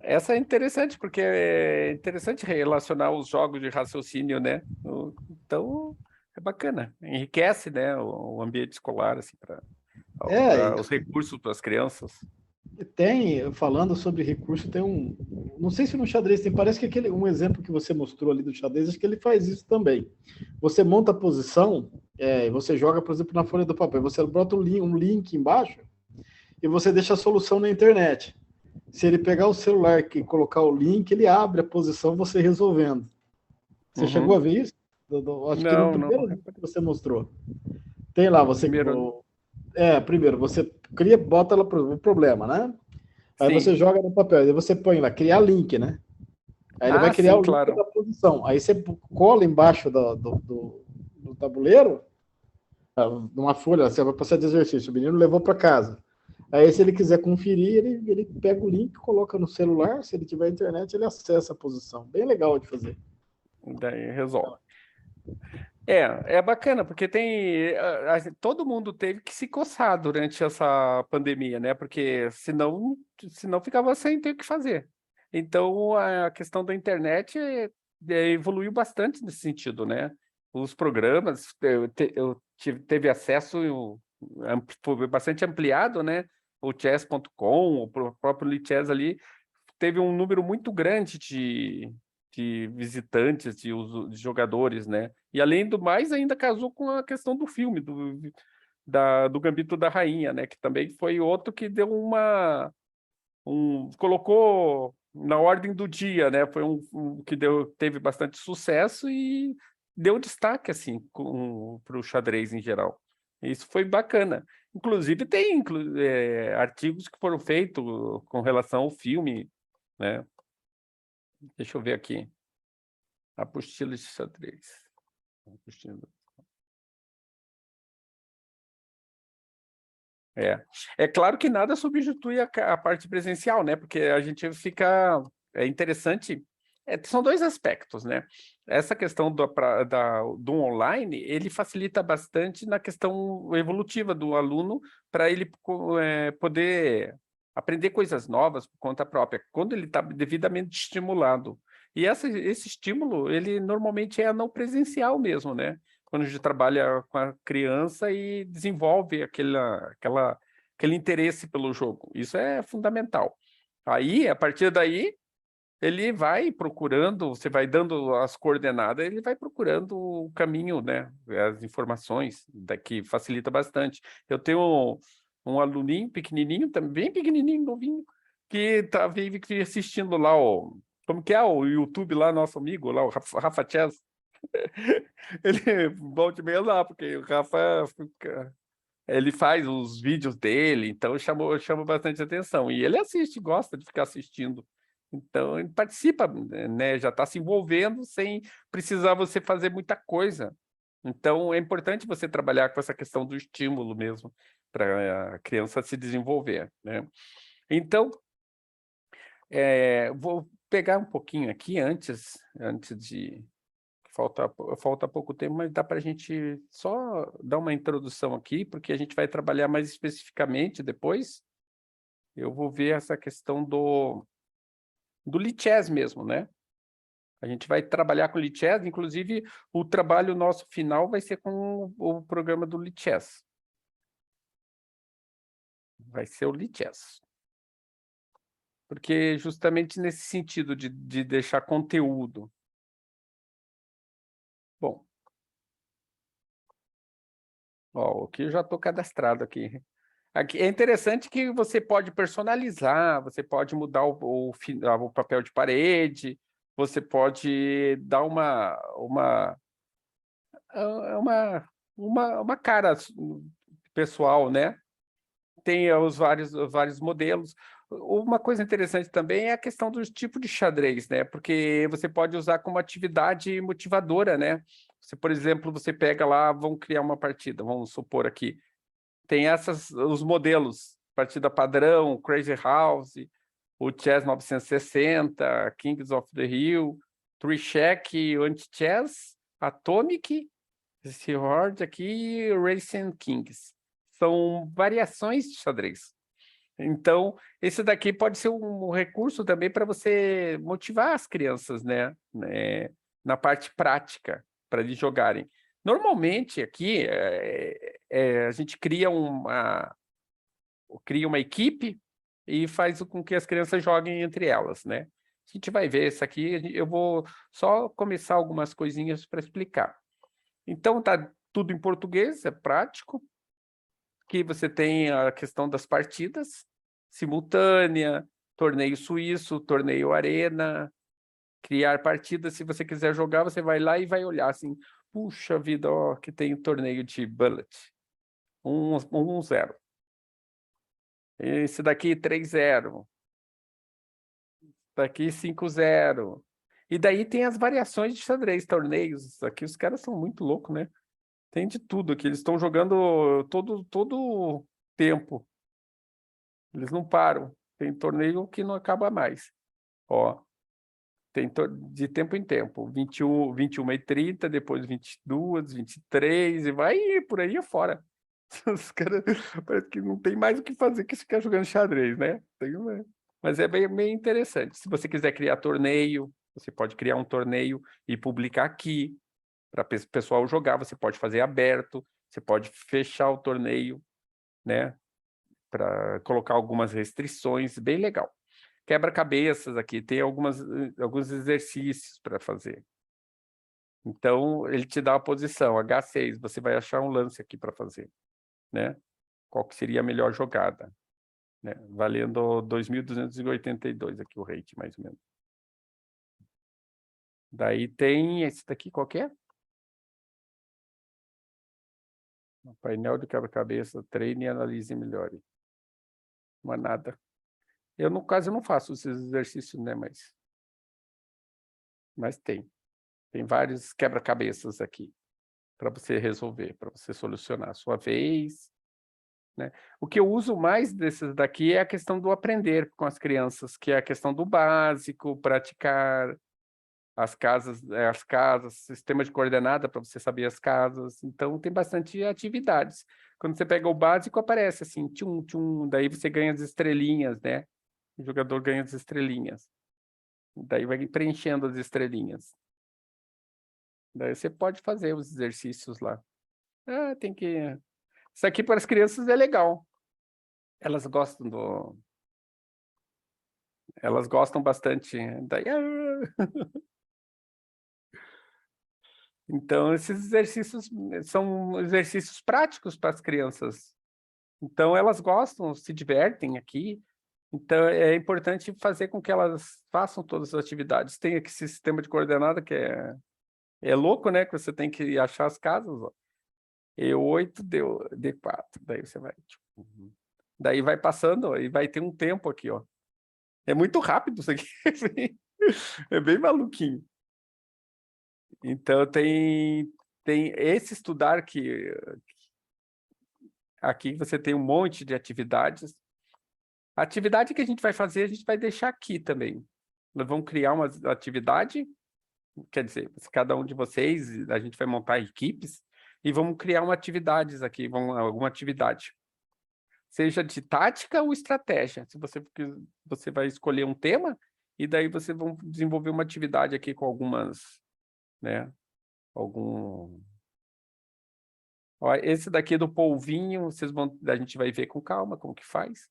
Essa é interessante, porque é interessante relacionar os jogos de raciocínio, né? Então, é bacana. Enriquece, né, o ambiente escolar, assim, para os recursos para as crianças. Falando sobre recurso, não sei se no xadrez parece que um exemplo que você mostrou ali do xadrez, acho que ele faz isso também. Você monta a posição, e você joga, por exemplo, na folha do papel, você bota um link embaixo e você deixa a solução na internet. Se ele pegar o celular e colocar o link, ele abre a posição, você resolvendo. Você chegou a ver isso? Acho que no primeiro exemplo que você mostrou. Tem lá, você... Primeiro, você bota lá o problema, né? Aí você joga no papel, aí você põe lá, criar link, né? Aí ele vai criar o link da posição. Aí você cola embaixo do tabuleiro, numa folha, você vai passar de exercício, o menino levou para casa. Aí, se ele quiser conferir, ele pega o link, coloca no celular, se ele tiver internet, ele acessa a posição. Bem legal de fazer. Daí resolve. É bacana, porque todo mundo teve que se coçar durante essa pandemia, né? Porque senão ficava sem ter o que fazer. Então, a questão da internet evoluiu bastante nesse sentido, né? Os programas, teve acesso, foi bastante ampliado, né? O chess.com, o próprio Lichess ali, teve um número muito grande de visitantes, de jogadores, né? E além do mais, ainda casou com a questão do filme, do Gambito da Rainha, né? Que também foi outro que deu colocou na ordem do dia, né? Foi que teve bastante sucesso e deu destaque, assim, para o xadrez em geral. Isso foi bacana. Inclusive, tem artigos que foram feitos com relação ao filme, né? Deixa eu ver aqui. Apostila de xadrez. É claro que nada substitui a parte presencial, né? Porque a gente fica... É interessante... são 2 aspectos, né? Essa questão do online, ele facilita bastante na questão evolutiva do aluno para ele poder aprender coisas novas por conta própria, quando ele está devidamente estimulado. E esse estímulo, ele normalmente é não presencial mesmo, né? quando a gente trabalha com a criança e desenvolve aquele interesse pelo jogo. Isso é fundamental. Aí, a partir daí, ele vai procurando, você vai dando as coordenadas, ele vai procurando o caminho, né? As informações, daqui facilita bastante. Eu tenho um aluninho pequenininho, também bem pequenininho, novinho, que vive assistindo lá como que é o YouTube lá, nosso amigo lá, o Rafa Chess. Ele volta e meia lá, porque o Rafa ele faz os vídeos dele, então chama bastante atenção. E ele assiste, gosta de ficar assistindo. Então, ele participa, né? Já está se envolvendo sem precisar você fazer muita coisa. Então, é importante você trabalhar com essa questão do estímulo mesmo, para a criança se desenvolver, né? Então, vou pegar um pouquinho aqui antes de... Falta pouco tempo, mas dá para a gente só dar uma introdução aqui, porque a gente vai trabalhar mais especificamente depois. Eu vou ver essa questão do Lichess mesmo, né? A gente vai trabalhar com o Lichess, inclusive o trabalho nosso final vai ser com o programa do Lichess. Vai ser o Lichess. Porque justamente nesse sentido de deixar conteúdo. Bom. Ó, aqui eu já estou cadastrado aqui. Aqui é interessante que você pode personalizar, você pode mudar o papel de parede, você pode dar uma cara pessoal, né? Tem os vários modelos. Uma coisa interessante também é a questão do tipo de xadrez, né? Porque você pode usar como atividade motivadora, né? Se, por exemplo, você pega lá, vamos criar uma partida, vamos supor aqui, tem os modelos, partida padrão, Crazy House, o Chess 960, Kings of the Hill, Three Check, Anti-Chess, Atomic, esse Horde aqui, Racing Kings. São variações de xadrez. Então, esse daqui pode ser um recurso também para você motivar as crianças, né? Na parte prática, para eles jogarem. Normalmente, aqui, a gente cria uma equipe e faz com que as crianças joguem entre elas, né? A gente vai ver isso aqui, eu vou só começar algumas coisinhas para explicar. Então, tá tudo em português, é prático. Aqui você tem a questão das partidas, simultânea, torneio suíço, torneio arena, criar partidas. Se você quiser jogar, você vai lá e vai olhar assim, puxa vida, ó, que tem um torneio de bullet, 1-0. Esse daqui 3-0. Daqui 5-0. E daí tem as variações de xadrez, torneios. Aqui os caras são muito loucos, né? Tem de tudo aqui. Eles estão jogando todo tempo. Eles não param. Tem torneio que não acaba mais. Ó, tem de tempo em tempo. 21h30, depois 22, 23, e vai por aí afora. Os caras parece que não tem mais o que fazer que ficar jogando xadrez, né? Mas é bem interessante. Se você quiser criar torneio, você pode criar um torneio e publicar aqui para o pessoal jogar. Você pode fazer aberto, você pode fechar o torneio, né? Para colocar algumas restrições, bem legal. Quebra-cabeças aqui, tem alguns exercícios para fazer. Então, ele te dá a posição, H6, você vai achar um lance aqui para fazer, né? Qual que seria a melhor jogada, né? Valendo 2.282 aqui o rate, mais ou menos. Daí tem esse daqui, qual que é? O painel de quebra-cabeça, treine e analise melhor. Não é nada. Eu, no caso, eu não faço esses exercícios, né? Mas tem. Tem vários quebra-cabeças aqui para você resolver, para você solucionar a sua vez, né? O que eu uso mais desses daqui é a questão do aprender com as crianças, que é a questão do básico, praticar as casas, sistema de coordenada para você saber as casas. Então, tem bastante atividades. Quando você pega o básico, aparece assim, tchum, tchum, daí você ganha as estrelinhas, né? O jogador ganha as estrelinhas. Daí vai preenchendo as estrelinhas. Daí você pode fazer os exercícios lá. Ah, tem que... Isso aqui para as crianças é legal. Elas gostam do... Elas gostam bastante. Daí... Então, esses exercícios são exercícios práticos para as crianças. Então, elas gostam, se divertem aqui. Então, é importante fazer com que elas façam todas as atividades. Tem aqui esse sistema de coordenada que é louco, né? Que você tem que achar as casas. Ó. E8 deu D4. Daí você vai... Daí vai passando, ó, e vai ter um tempo aqui, ó. É muito rápido isso aqui. É bem maluquinho. Então, tem esse estudar que... Aqui você tem um monte de atividades. A atividade que a gente vai fazer, a gente vai deixar aqui também. Nós vamos criar uma atividade, quer dizer, cada um de vocês, a gente vai montar equipes e vamos criar uma atividades aqui, alguma atividade. Seja de tática ou estratégia. Se você vai escolher um tema e daí vocês vão desenvolver uma atividade aqui com algumas, né? Ó, esse daqui do polvinho, a gente vai ver com calma como que faz.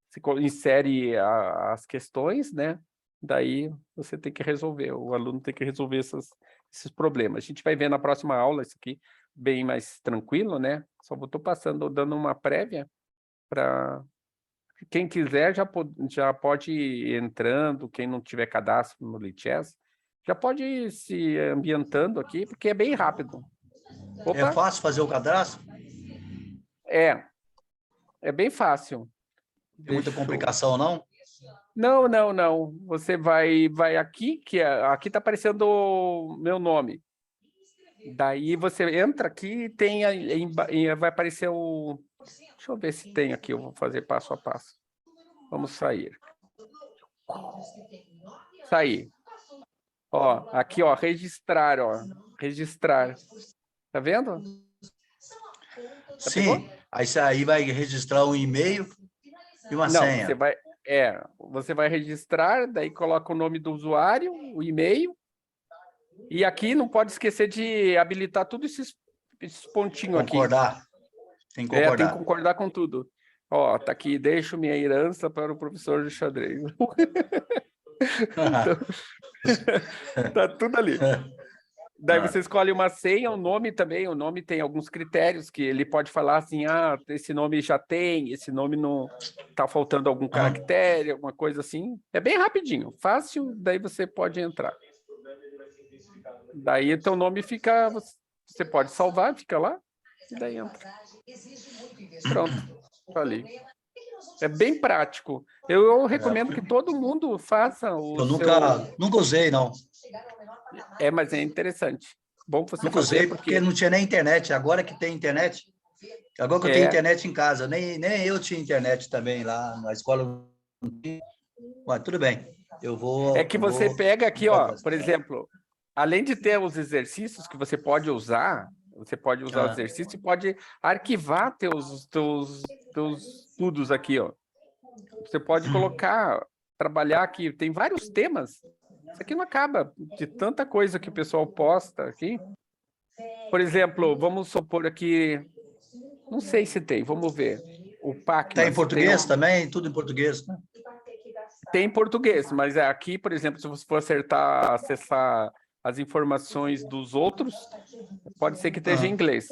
Você insere as questões, né? Daí você tem que resolver, o aluno tem que resolver esses problemas. A gente vai ver na próxima aula isso aqui, bem mais tranquilo, né? Só estou dando uma prévia para quem quiser já pode ir entrando, quem não tiver cadastro no Lichess, já pode ir se ambientando aqui, porque é bem rápido. Opa. É fácil fazer o cadastro? É bem fácil. Tem muita complicação, não? Não. Você vai aqui, aqui está aparecendo o meu nome. Daí você entra aqui e tem vai aparecer o... Deixa eu ver se tem aqui, eu vou fazer passo a passo. Vamos sair. Sair. Ó, aqui, ó, registrar, ó. Registrar. Tá vendo? Sim. Aí vai registrar um e-mail e uma senha. Você vai registrar, daí coloca o nome do usuário, o e-mail, e aqui não pode esquecer de habilitar tudo esses pontinhos aqui. Tem que concordar. Tem que concordar com tudo. Ó, tá aqui, deixo minha herança para o professor de xadrez. Então, tá tudo ali. Daí você escolhe uma senha, o nome também, o nome tem alguns critérios que ele pode falar assim, esse nome já tem, esse nome não tá faltando algum caractere, alguma coisa assim. É bem rapidinho, fácil, daí você pode entrar. Daí teu nome fica, você pode salvar, fica lá, e daí entra. Pronto, tá ali. É bem prático. Eu recomendo que todo mundo faça o Eu nunca usei, não. Mas é interessante. Bom você nunca usei porque não tinha nem internet. Agora que tem internet, agora que eu tenho internet em casa, nem eu tinha internet também lá na escola. Mas tudo bem, eu vou... É que você pega aqui, ó, por exemplo, além de ter os exercícios que você pode usar, os exercícios e pode arquivar teus estudos aqui, ó. Você pode colocar, trabalhar aqui, tem vários temas. Isso aqui não acaba de tanta coisa que o pessoal posta aqui. Por exemplo, vamos supor aqui, não sei se tem, vamos ver. O Pacman. Tem em português também? Tudo em português, né? Tem em português, mas aqui, por exemplo, se você for acessar as informações dos outros, pode ser que esteja em inglês,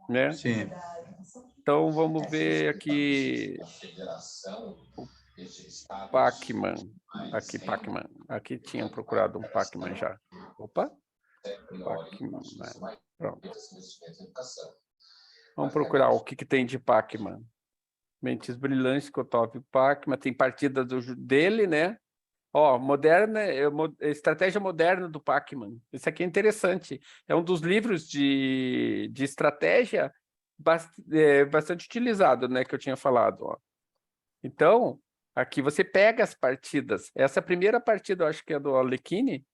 né? Sim. Então, vamos ver aqui... Pacman. Aqui, Pacman. Aqui tinha procurado um Pacman já. Opa. Pacman. Pronto. Vamos procurar o que tem de Pacman. Mentes Brilhantes, Kotov Pacman. Tem partida dele, né? Ó, estratégia moderna do Pacman. Isso aqui é interessante. É um dos livros de estratégia bastante utilizado, né? Que eu tinha falado, ó. Então... Aqui você pega as partidas. Essa primeira partida, eu acho que é do Alekhine.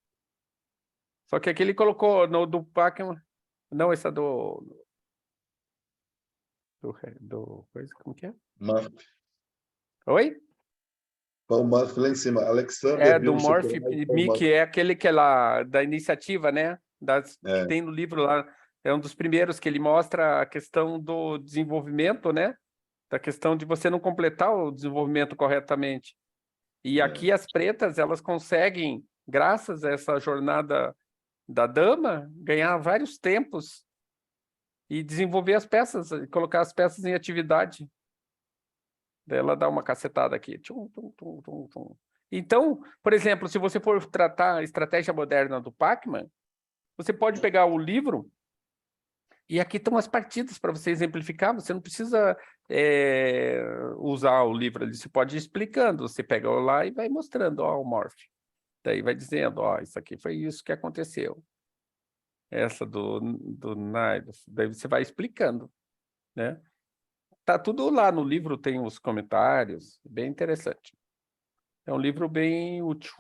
Só que aqui ele colocou no do Pacman. Não, essa do coisa, como que é? Murphy. Oi? O Murphy lá em cima. Alexander. Do Murphy, que é aquele que é lá da iniciativa, né? que tem no livro lá. É um dos primeiros que ele mostra a questão do desenvolvimento, né? Da questão de você não completar o desenvolvimento corretamente. E aqui as pretas, elas conseguem, graças a essa jornada da dama, ganhar vários tempos e desenvolver as peças, e colocar as peças em atividade. Daí ela dá uma cacetada aqui. Tchum, tum, tum, tum, tum. Então, por exemplo, se você for tratar a estratégia moderna do Pacman, você pode pegar o livro e aqui estão as partidas para você exemplificar. Você não precisa usar o livro ali, você pode ir explicando. Você pega lá e vai mostrando, ó, o morph. Daí vai dizendo, ó, isso aqui foi isso que aconteceu. Essa do Naidos. Daí você vai explicando, né? Tá tudo lá no livro, tem os comentários, bem interessante. É um livro bem útil.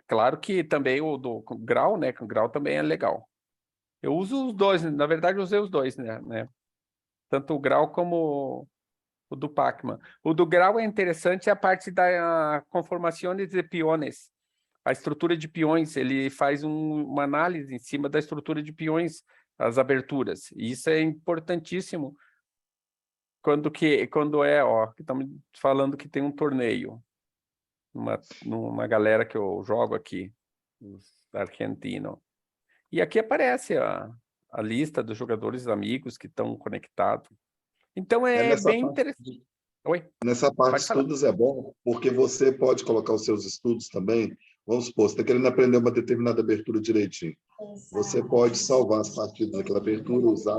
Claro que também o do Grau, né? O Grau também é legal. Eu uso os dois, na verdade eu usei os dois, né? Tanto o Grau como o do Pacman. O do Grau é interessante a parte da conformações de peões. A estrutura de peões, ele faz uma análise em cima da estrutura de peões, as aberturas. E isso é importantíssimo quando ó, que estamos falando que tem um torneio, numa galera que eu jogo aqui, os argentinos. E aqui aparece a lista dos jogadores amigos que estão conectados. Então é bem interessante. Oi? Nessa parte de estudos é bom, porque você pode colocar os seus estudos também. Vamos supor, você está querendo aprender uma determinada abertura direitinho. Você pode salvar as partidas daquela abertura, usar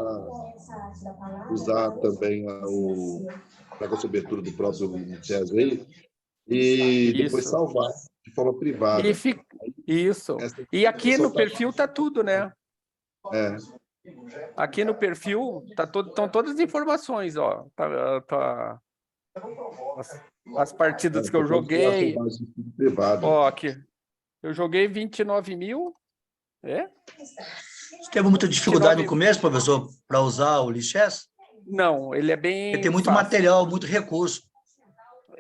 também a sua abertura do próprio chess aí, e depois salvar de forma privada. Isso. E aqui no perfil tá tudo, né? Aqui no perfil estão todas as informações, ó. As partidas que eu joguei. Ó, aqui. Eu joguei 29 mil. Você teve muita dificuldade no começo, professor, para usar o Lichess? Não, ele é bem Porque tem muito fácil. material, muito recurso.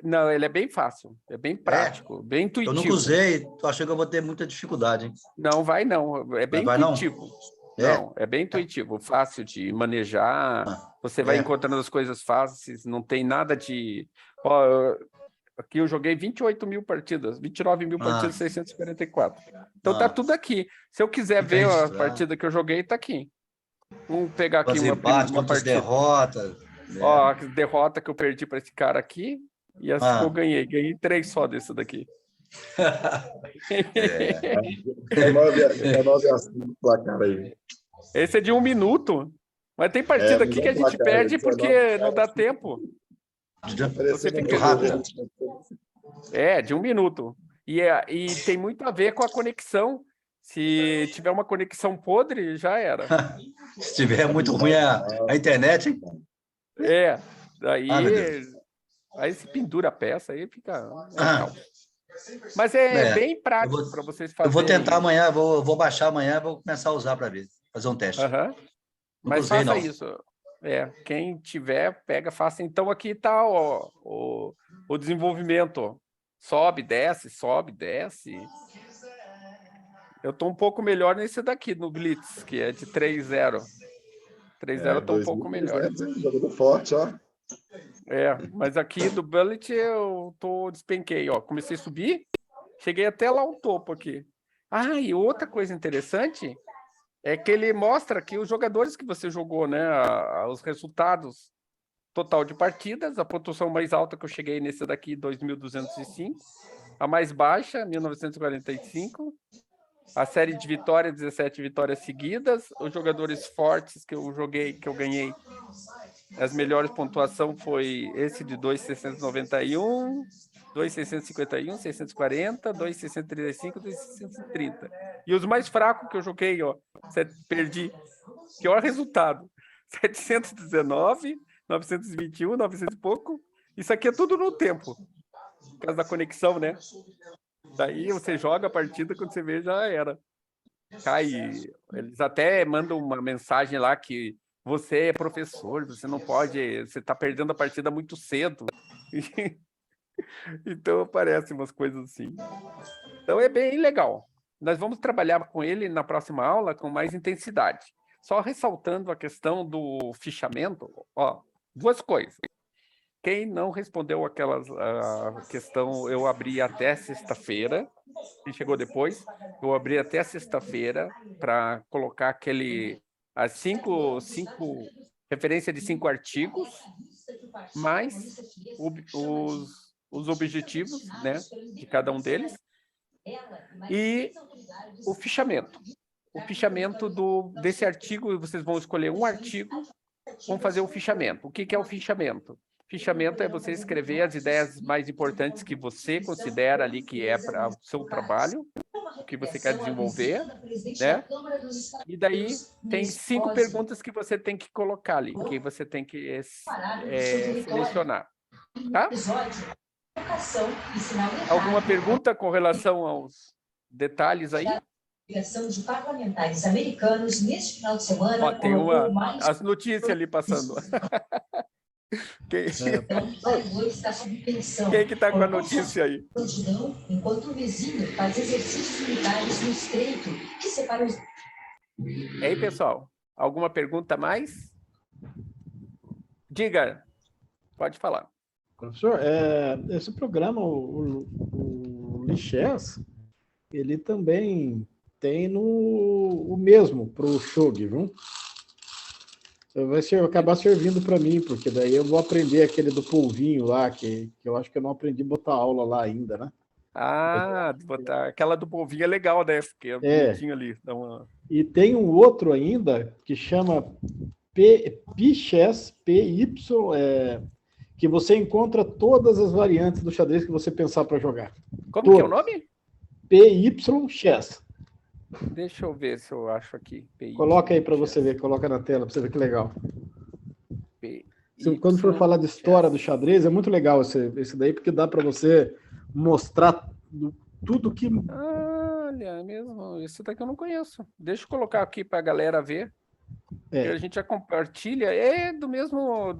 Não, ele é bem fácil, é bem prático, bem intuitivo. Eu nunca usei, tô achando que eu vou ter muita dificuldade, hein? Não, vai não, é bem intuitivo. Não, é bem intuitivo, fácil de manejar, você vai encontrando as coisas fáceis, não tem nada de... Ó, aqui eu joguei 28 mil partidas, 29 mil partidas, 644. Então tá tudo aqui. Se eu quiser ver a partida que eu joguei, tá aqui. Vamos pegar aqui uma partida. Derrotas. Ó, a derrota que eu perdi para esse cara aqui, e as que eu ganhei. Ganhei 3 só desse daqui. É 9 a 5 placar aí. Esse é de 1 minuto. Mas tem partida aqui que a gente perde porque não dá tempo. Você fica rápido. De 1 minuto. E tem muito a ver com a conexão. Se tiver uma conexão podre, já era. Se tiver muito ruim a internet, hein? Aí se pendura a peça, aí fica... Mas bem prático para vocês fazerem. Eu vou tentar amanhã, vou baixar amanhã, vou começar a usar para ver, fazer um teste. Mas faça isso. Quem tiver, pega, faça. Então aqui está o desenvolvimento. Sobe, desce, sobe, desce. Eu estou um pouco melhor nesse daqui, no Blitz, que é de 3-0. 3-0 eu estou um pouco melhor. Jogando forte, ó. Mas aqui do Bullet eu despenquei, ó. Comecei a subir, cheguei até lá o topo aqui. E outra coisa interessante é que ele mostra aqui os jogadores que você jogou, né? Os resultados total de partidas, a pontuação mais alta que eu cheguei nesse daqui, 2.205, a mais baixa, 1945, a série de vitórias, 17 vitórias seguidas, os jogadores fortes que eu joguei, que eu ganhei, as melhores pontuação foi esse de 2.691, 2.651, 640, 2.635, 2.630. E os mais fracos que eu joguei, ó, perdi. Pior resultado. 719, 921, 900 e pouco. Isso aqui é tudo no tempo. Por causa da conexão, né? Daí você joga a partida, quando você vê, já era. Cai. Eles até mandam uma mensagem lá que você é professor, você não pode, você está perdendo a partida muito cedo. Então aparecem umas coisas assim. Então é bem legal. nós vamos trabalhar com ele na próxima aula com mais intensidade. Só ressaltando a questão do fichamento, ó, duas coisas. Quem não respondeu aquelas questão, eu abri até sexta-feira. Quem chegou depois, eu abri até sexta-feira para colocar as cinco referência de 5 artigos, mais os objetivos, né, de cada um deles, e o fichamento. O fichamento desse artigo, vocês vão escolher um artigo, vão fazer o fichamento. O que é o fichamento? Fichamento é você escrever as ideias mais importantes que você considera ali que é para o seu trabalho, o que você quer desenvolver, né? E daí tem 5 perguntas que você tem que colocar ali, que você tem que selecionar, tá? Alguma pergunta com relação aos detalhes aí? De parlamentares americanos neste final de semana. Ó, tem as notícias ali passando. Quem que está com a notícia aí? Enquanto o vizinho faz exercícios militares no estreito que separa os... E aí, pessoal, alguma pergunta a mais? Diga, pode falar. Professor, esse programa, o Lichess, ele também tem o mesmo para o Shog, viu? Vai acabar servindo para mim, porque daí eu vou aprender aquele do polvinho lá, que eu acho que eu não aprendi a botar aula lá ainda, né? Ah, botar aquela do polvinho é legal, né? Porque é bonitinho ali. Dá uma... E tem um outro ainda que chama PyChess, PY, que você encontra todas as variantes do xadrez que você pensar para jogar. Como todas. Que é o nome? PY Chess. Deixa eu ver se eu acho aqui. Coloca aí para você ver, coloca na tela para você ver que legal. Quando for falar de história do xadrez, é muito legal esse daí, porque dá para você mostrar tudo que... Olha, mesmo, isso daqui eu não conheço. Deixa eu colocar aqui para a galera ver. Que a gente já compartilha. É do mesmo...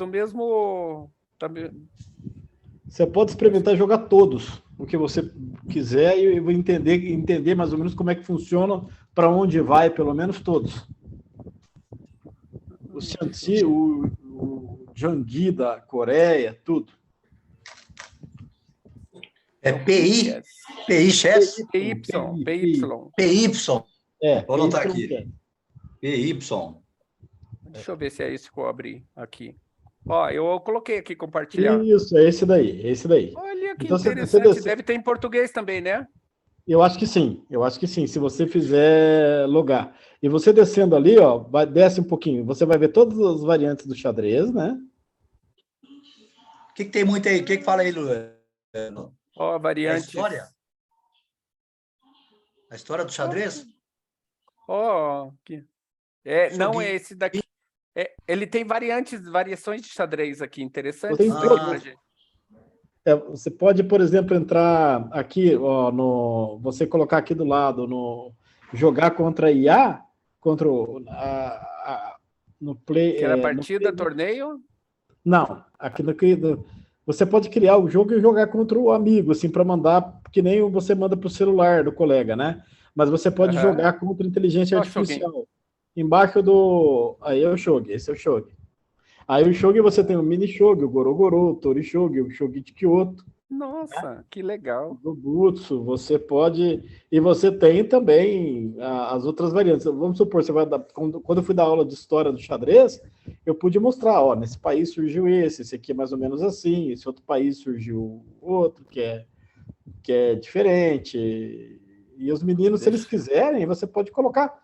Você pode experimentar jogar todos, o que você quiser, e eu vou entender mais ou menos como é que funciona, para onde vai, pelo menos todos. O Shanxi, o Janggi da Coreia, tudo. É PI Chess? PY. Vou anotar aqui. PY. Deixa eu ver se é isso que eu abri aqui. Ó, eu coloquei aqui compartilhar. Isso, é esse daí. Olha que então, interessante. Deve ter em português também, né? Eu acho que sim, se você fizer logar. E você descendo ali, ó, desce um pouquinho, você vai ver todas as variantes do xadrez, né? O que tem muito aí? O que fala aí, Lu? Ó, variantes. A história? A história do xadrez? Ó, não é esse daqui. Ele tem variações de xadrez aqui, interessante. Você pode, por exemplo, entrar aqui, ó, você colocar aqui do lado, jogar contra IA, no play... Que era partida, torneio? Não, aqui você pode criar o jogo e jogar contra o amigo, assim, para mandar, que nem você manda para o celular do colega, né? Mas você pode jogar contra inteligência artificial. Embaixo aí é o Shog, esse é o Shog. Aí o Shog você tem o Mini Shog, o Gorogoro, o Tori Shog, o Shog de Kyoto. Nossa, que legal. O Gutsu, você pode... E você tem também as outras variantes. Vamos supor, quando eu fui dar aula de história do xadrez, eu pude mostrar, ó, nesse país surgiu esse aqui é mais ou menos assim, esse outro país surgiu outro, que é diferente. E os meninos, se eles quiserem, você pode colocar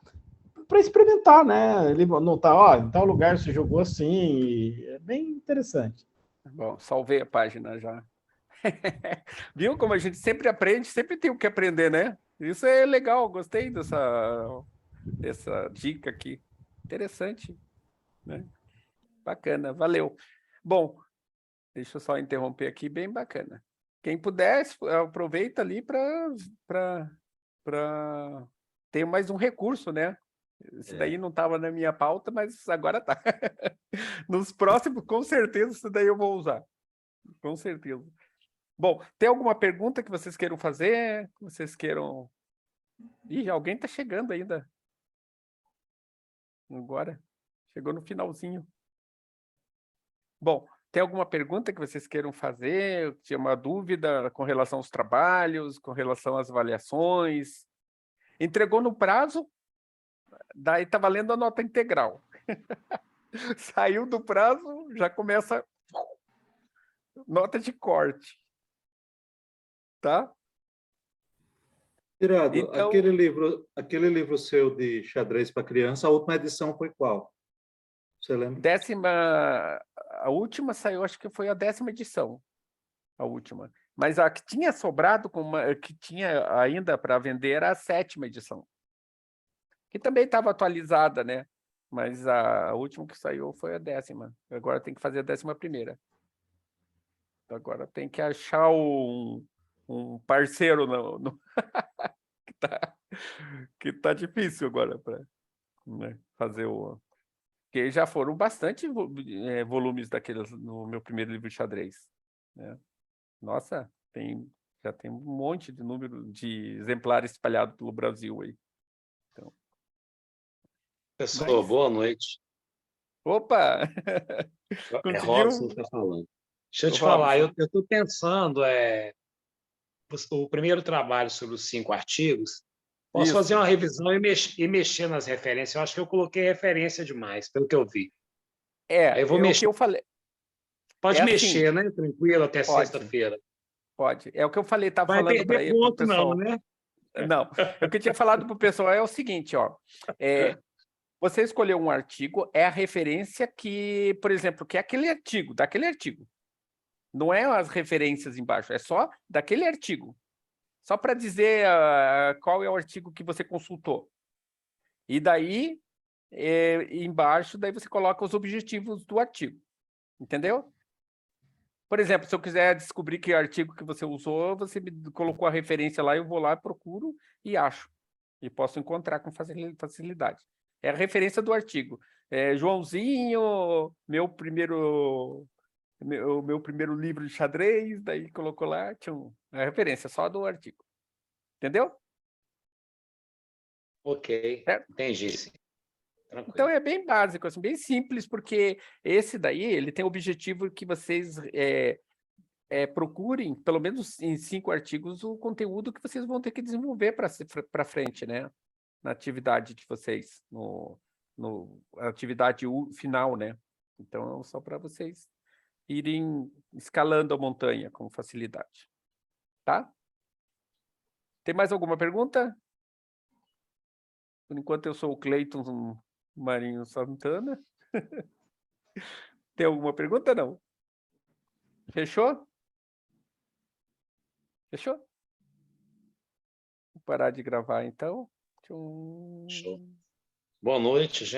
para experimentar, né? Ele não tá, ó, em tal lugar se jogou assim, é bem interessante. Bom, salvei a página já. Viu como a gente sempre aprende, sempre tem o que aprender, né? Isso é legal, gostei dessa dica aqui. Interessante, né? Bacana, valeu. Bom, deixa eu só interromper aqui, bem bacana. Quem puder, aproveita ali para ter mais um recurso, né? Isso daí não estava na minha pauta, mas agora tá. Nos próximos, com certeza, isso daí eu vou usar. Com certeza. Bom, tem alguma pergunta que vocês queiram fazer? Que vocês queiram Ih, alguém está chegando ainda. Agora. Chegou no finalzinho. Bom, tem alguma pergunta que vocês queiram fazer? Tinha uma dúvida com relação aos trabalhos, com relação às avaliações? Entregou no prazo, daí está valendo a nota integral. Saiu do prazo, já começa nota de corte. Tá? Tirado, Então, aquele livro seu de xadrez para criança, a última edição foi qual? Você lembra? a última saiu, acho que foi a 10ª edição. A última. Mas a que tinha sobrado, que tinha ainda para vender, era a 7ª edição. Que também estava atualizada, né? Mas a última que saiu foi a 10ª. Agora tem que fazer a 11ª. Agora tem que achar um parceiro que tá difícil agora para, né, fazer o... Porque já foram bastante volumes daqueles no meu primeiro livro de xadrez, né? Nossa, já tem um monte de número de exemplares espalhados pelo Brasil aí. Então, Pessoal, boa noite. Opa! É Conseguiu? Robson que está falando. Deixa eu te Ô, falar, eu Robson. estou pensando, o primeiro trabalho sobre os 5 artigos, posso Isso. fazer uma revisão e mexer nas referências. Eu acho que eu coloquei referência demais, pelo que eu vi. Aí eu vou o mexer. que eu falei. Pode É mexer, assim, né? Tranquilo, até pode. sexta-feira. Pode. É o que eu falei, estava Vai falando para perder o ponto, não, pessoal. né? Não, o que eu tinha falado para o pessoal é o seguinte, ó. Você escolheu um artigo, é a referência que, por exemplo, que é aquele artigo, daquele artigo. Não é as referências embaixo, é só daquele artigo. Só para dizer qual é o artigo que você consultou. E daí, embaixo, daí você coloca os objetivos do artigo. Entendeu? Por exemplo, se eu quiser descobrir que artigo que você usou, você me colocou a referência lá, eu vou lá, procuro e acho. E posso encontrar com facilidade. É a referência do artigo. Joãozinho, meu primeiro livro de xadrez, daí colocou lá, tchum, a referência só do artigo. Entendeu? Ok, entendi. Sim. Tranquilo. Então é bem básico, assim, bem simples, porque esse daí ele tem o objetivo que vocês procurem, pelo menos em 5 artigos, o conteúdo que vocês vão ter que desenvolver para frente, né? Na atividade de vocês, a atividade final, né? Então, só para vocês irem escalando a montanha com facilidade. Tá? Tem mais alguma pergunta? Por enquanto, eu sou o Cleiton Marinho Santana. Tem alguma pergunta? Não? Fechou? Fechou? Vou parar de gravar, então. Show. Boa noite, gente.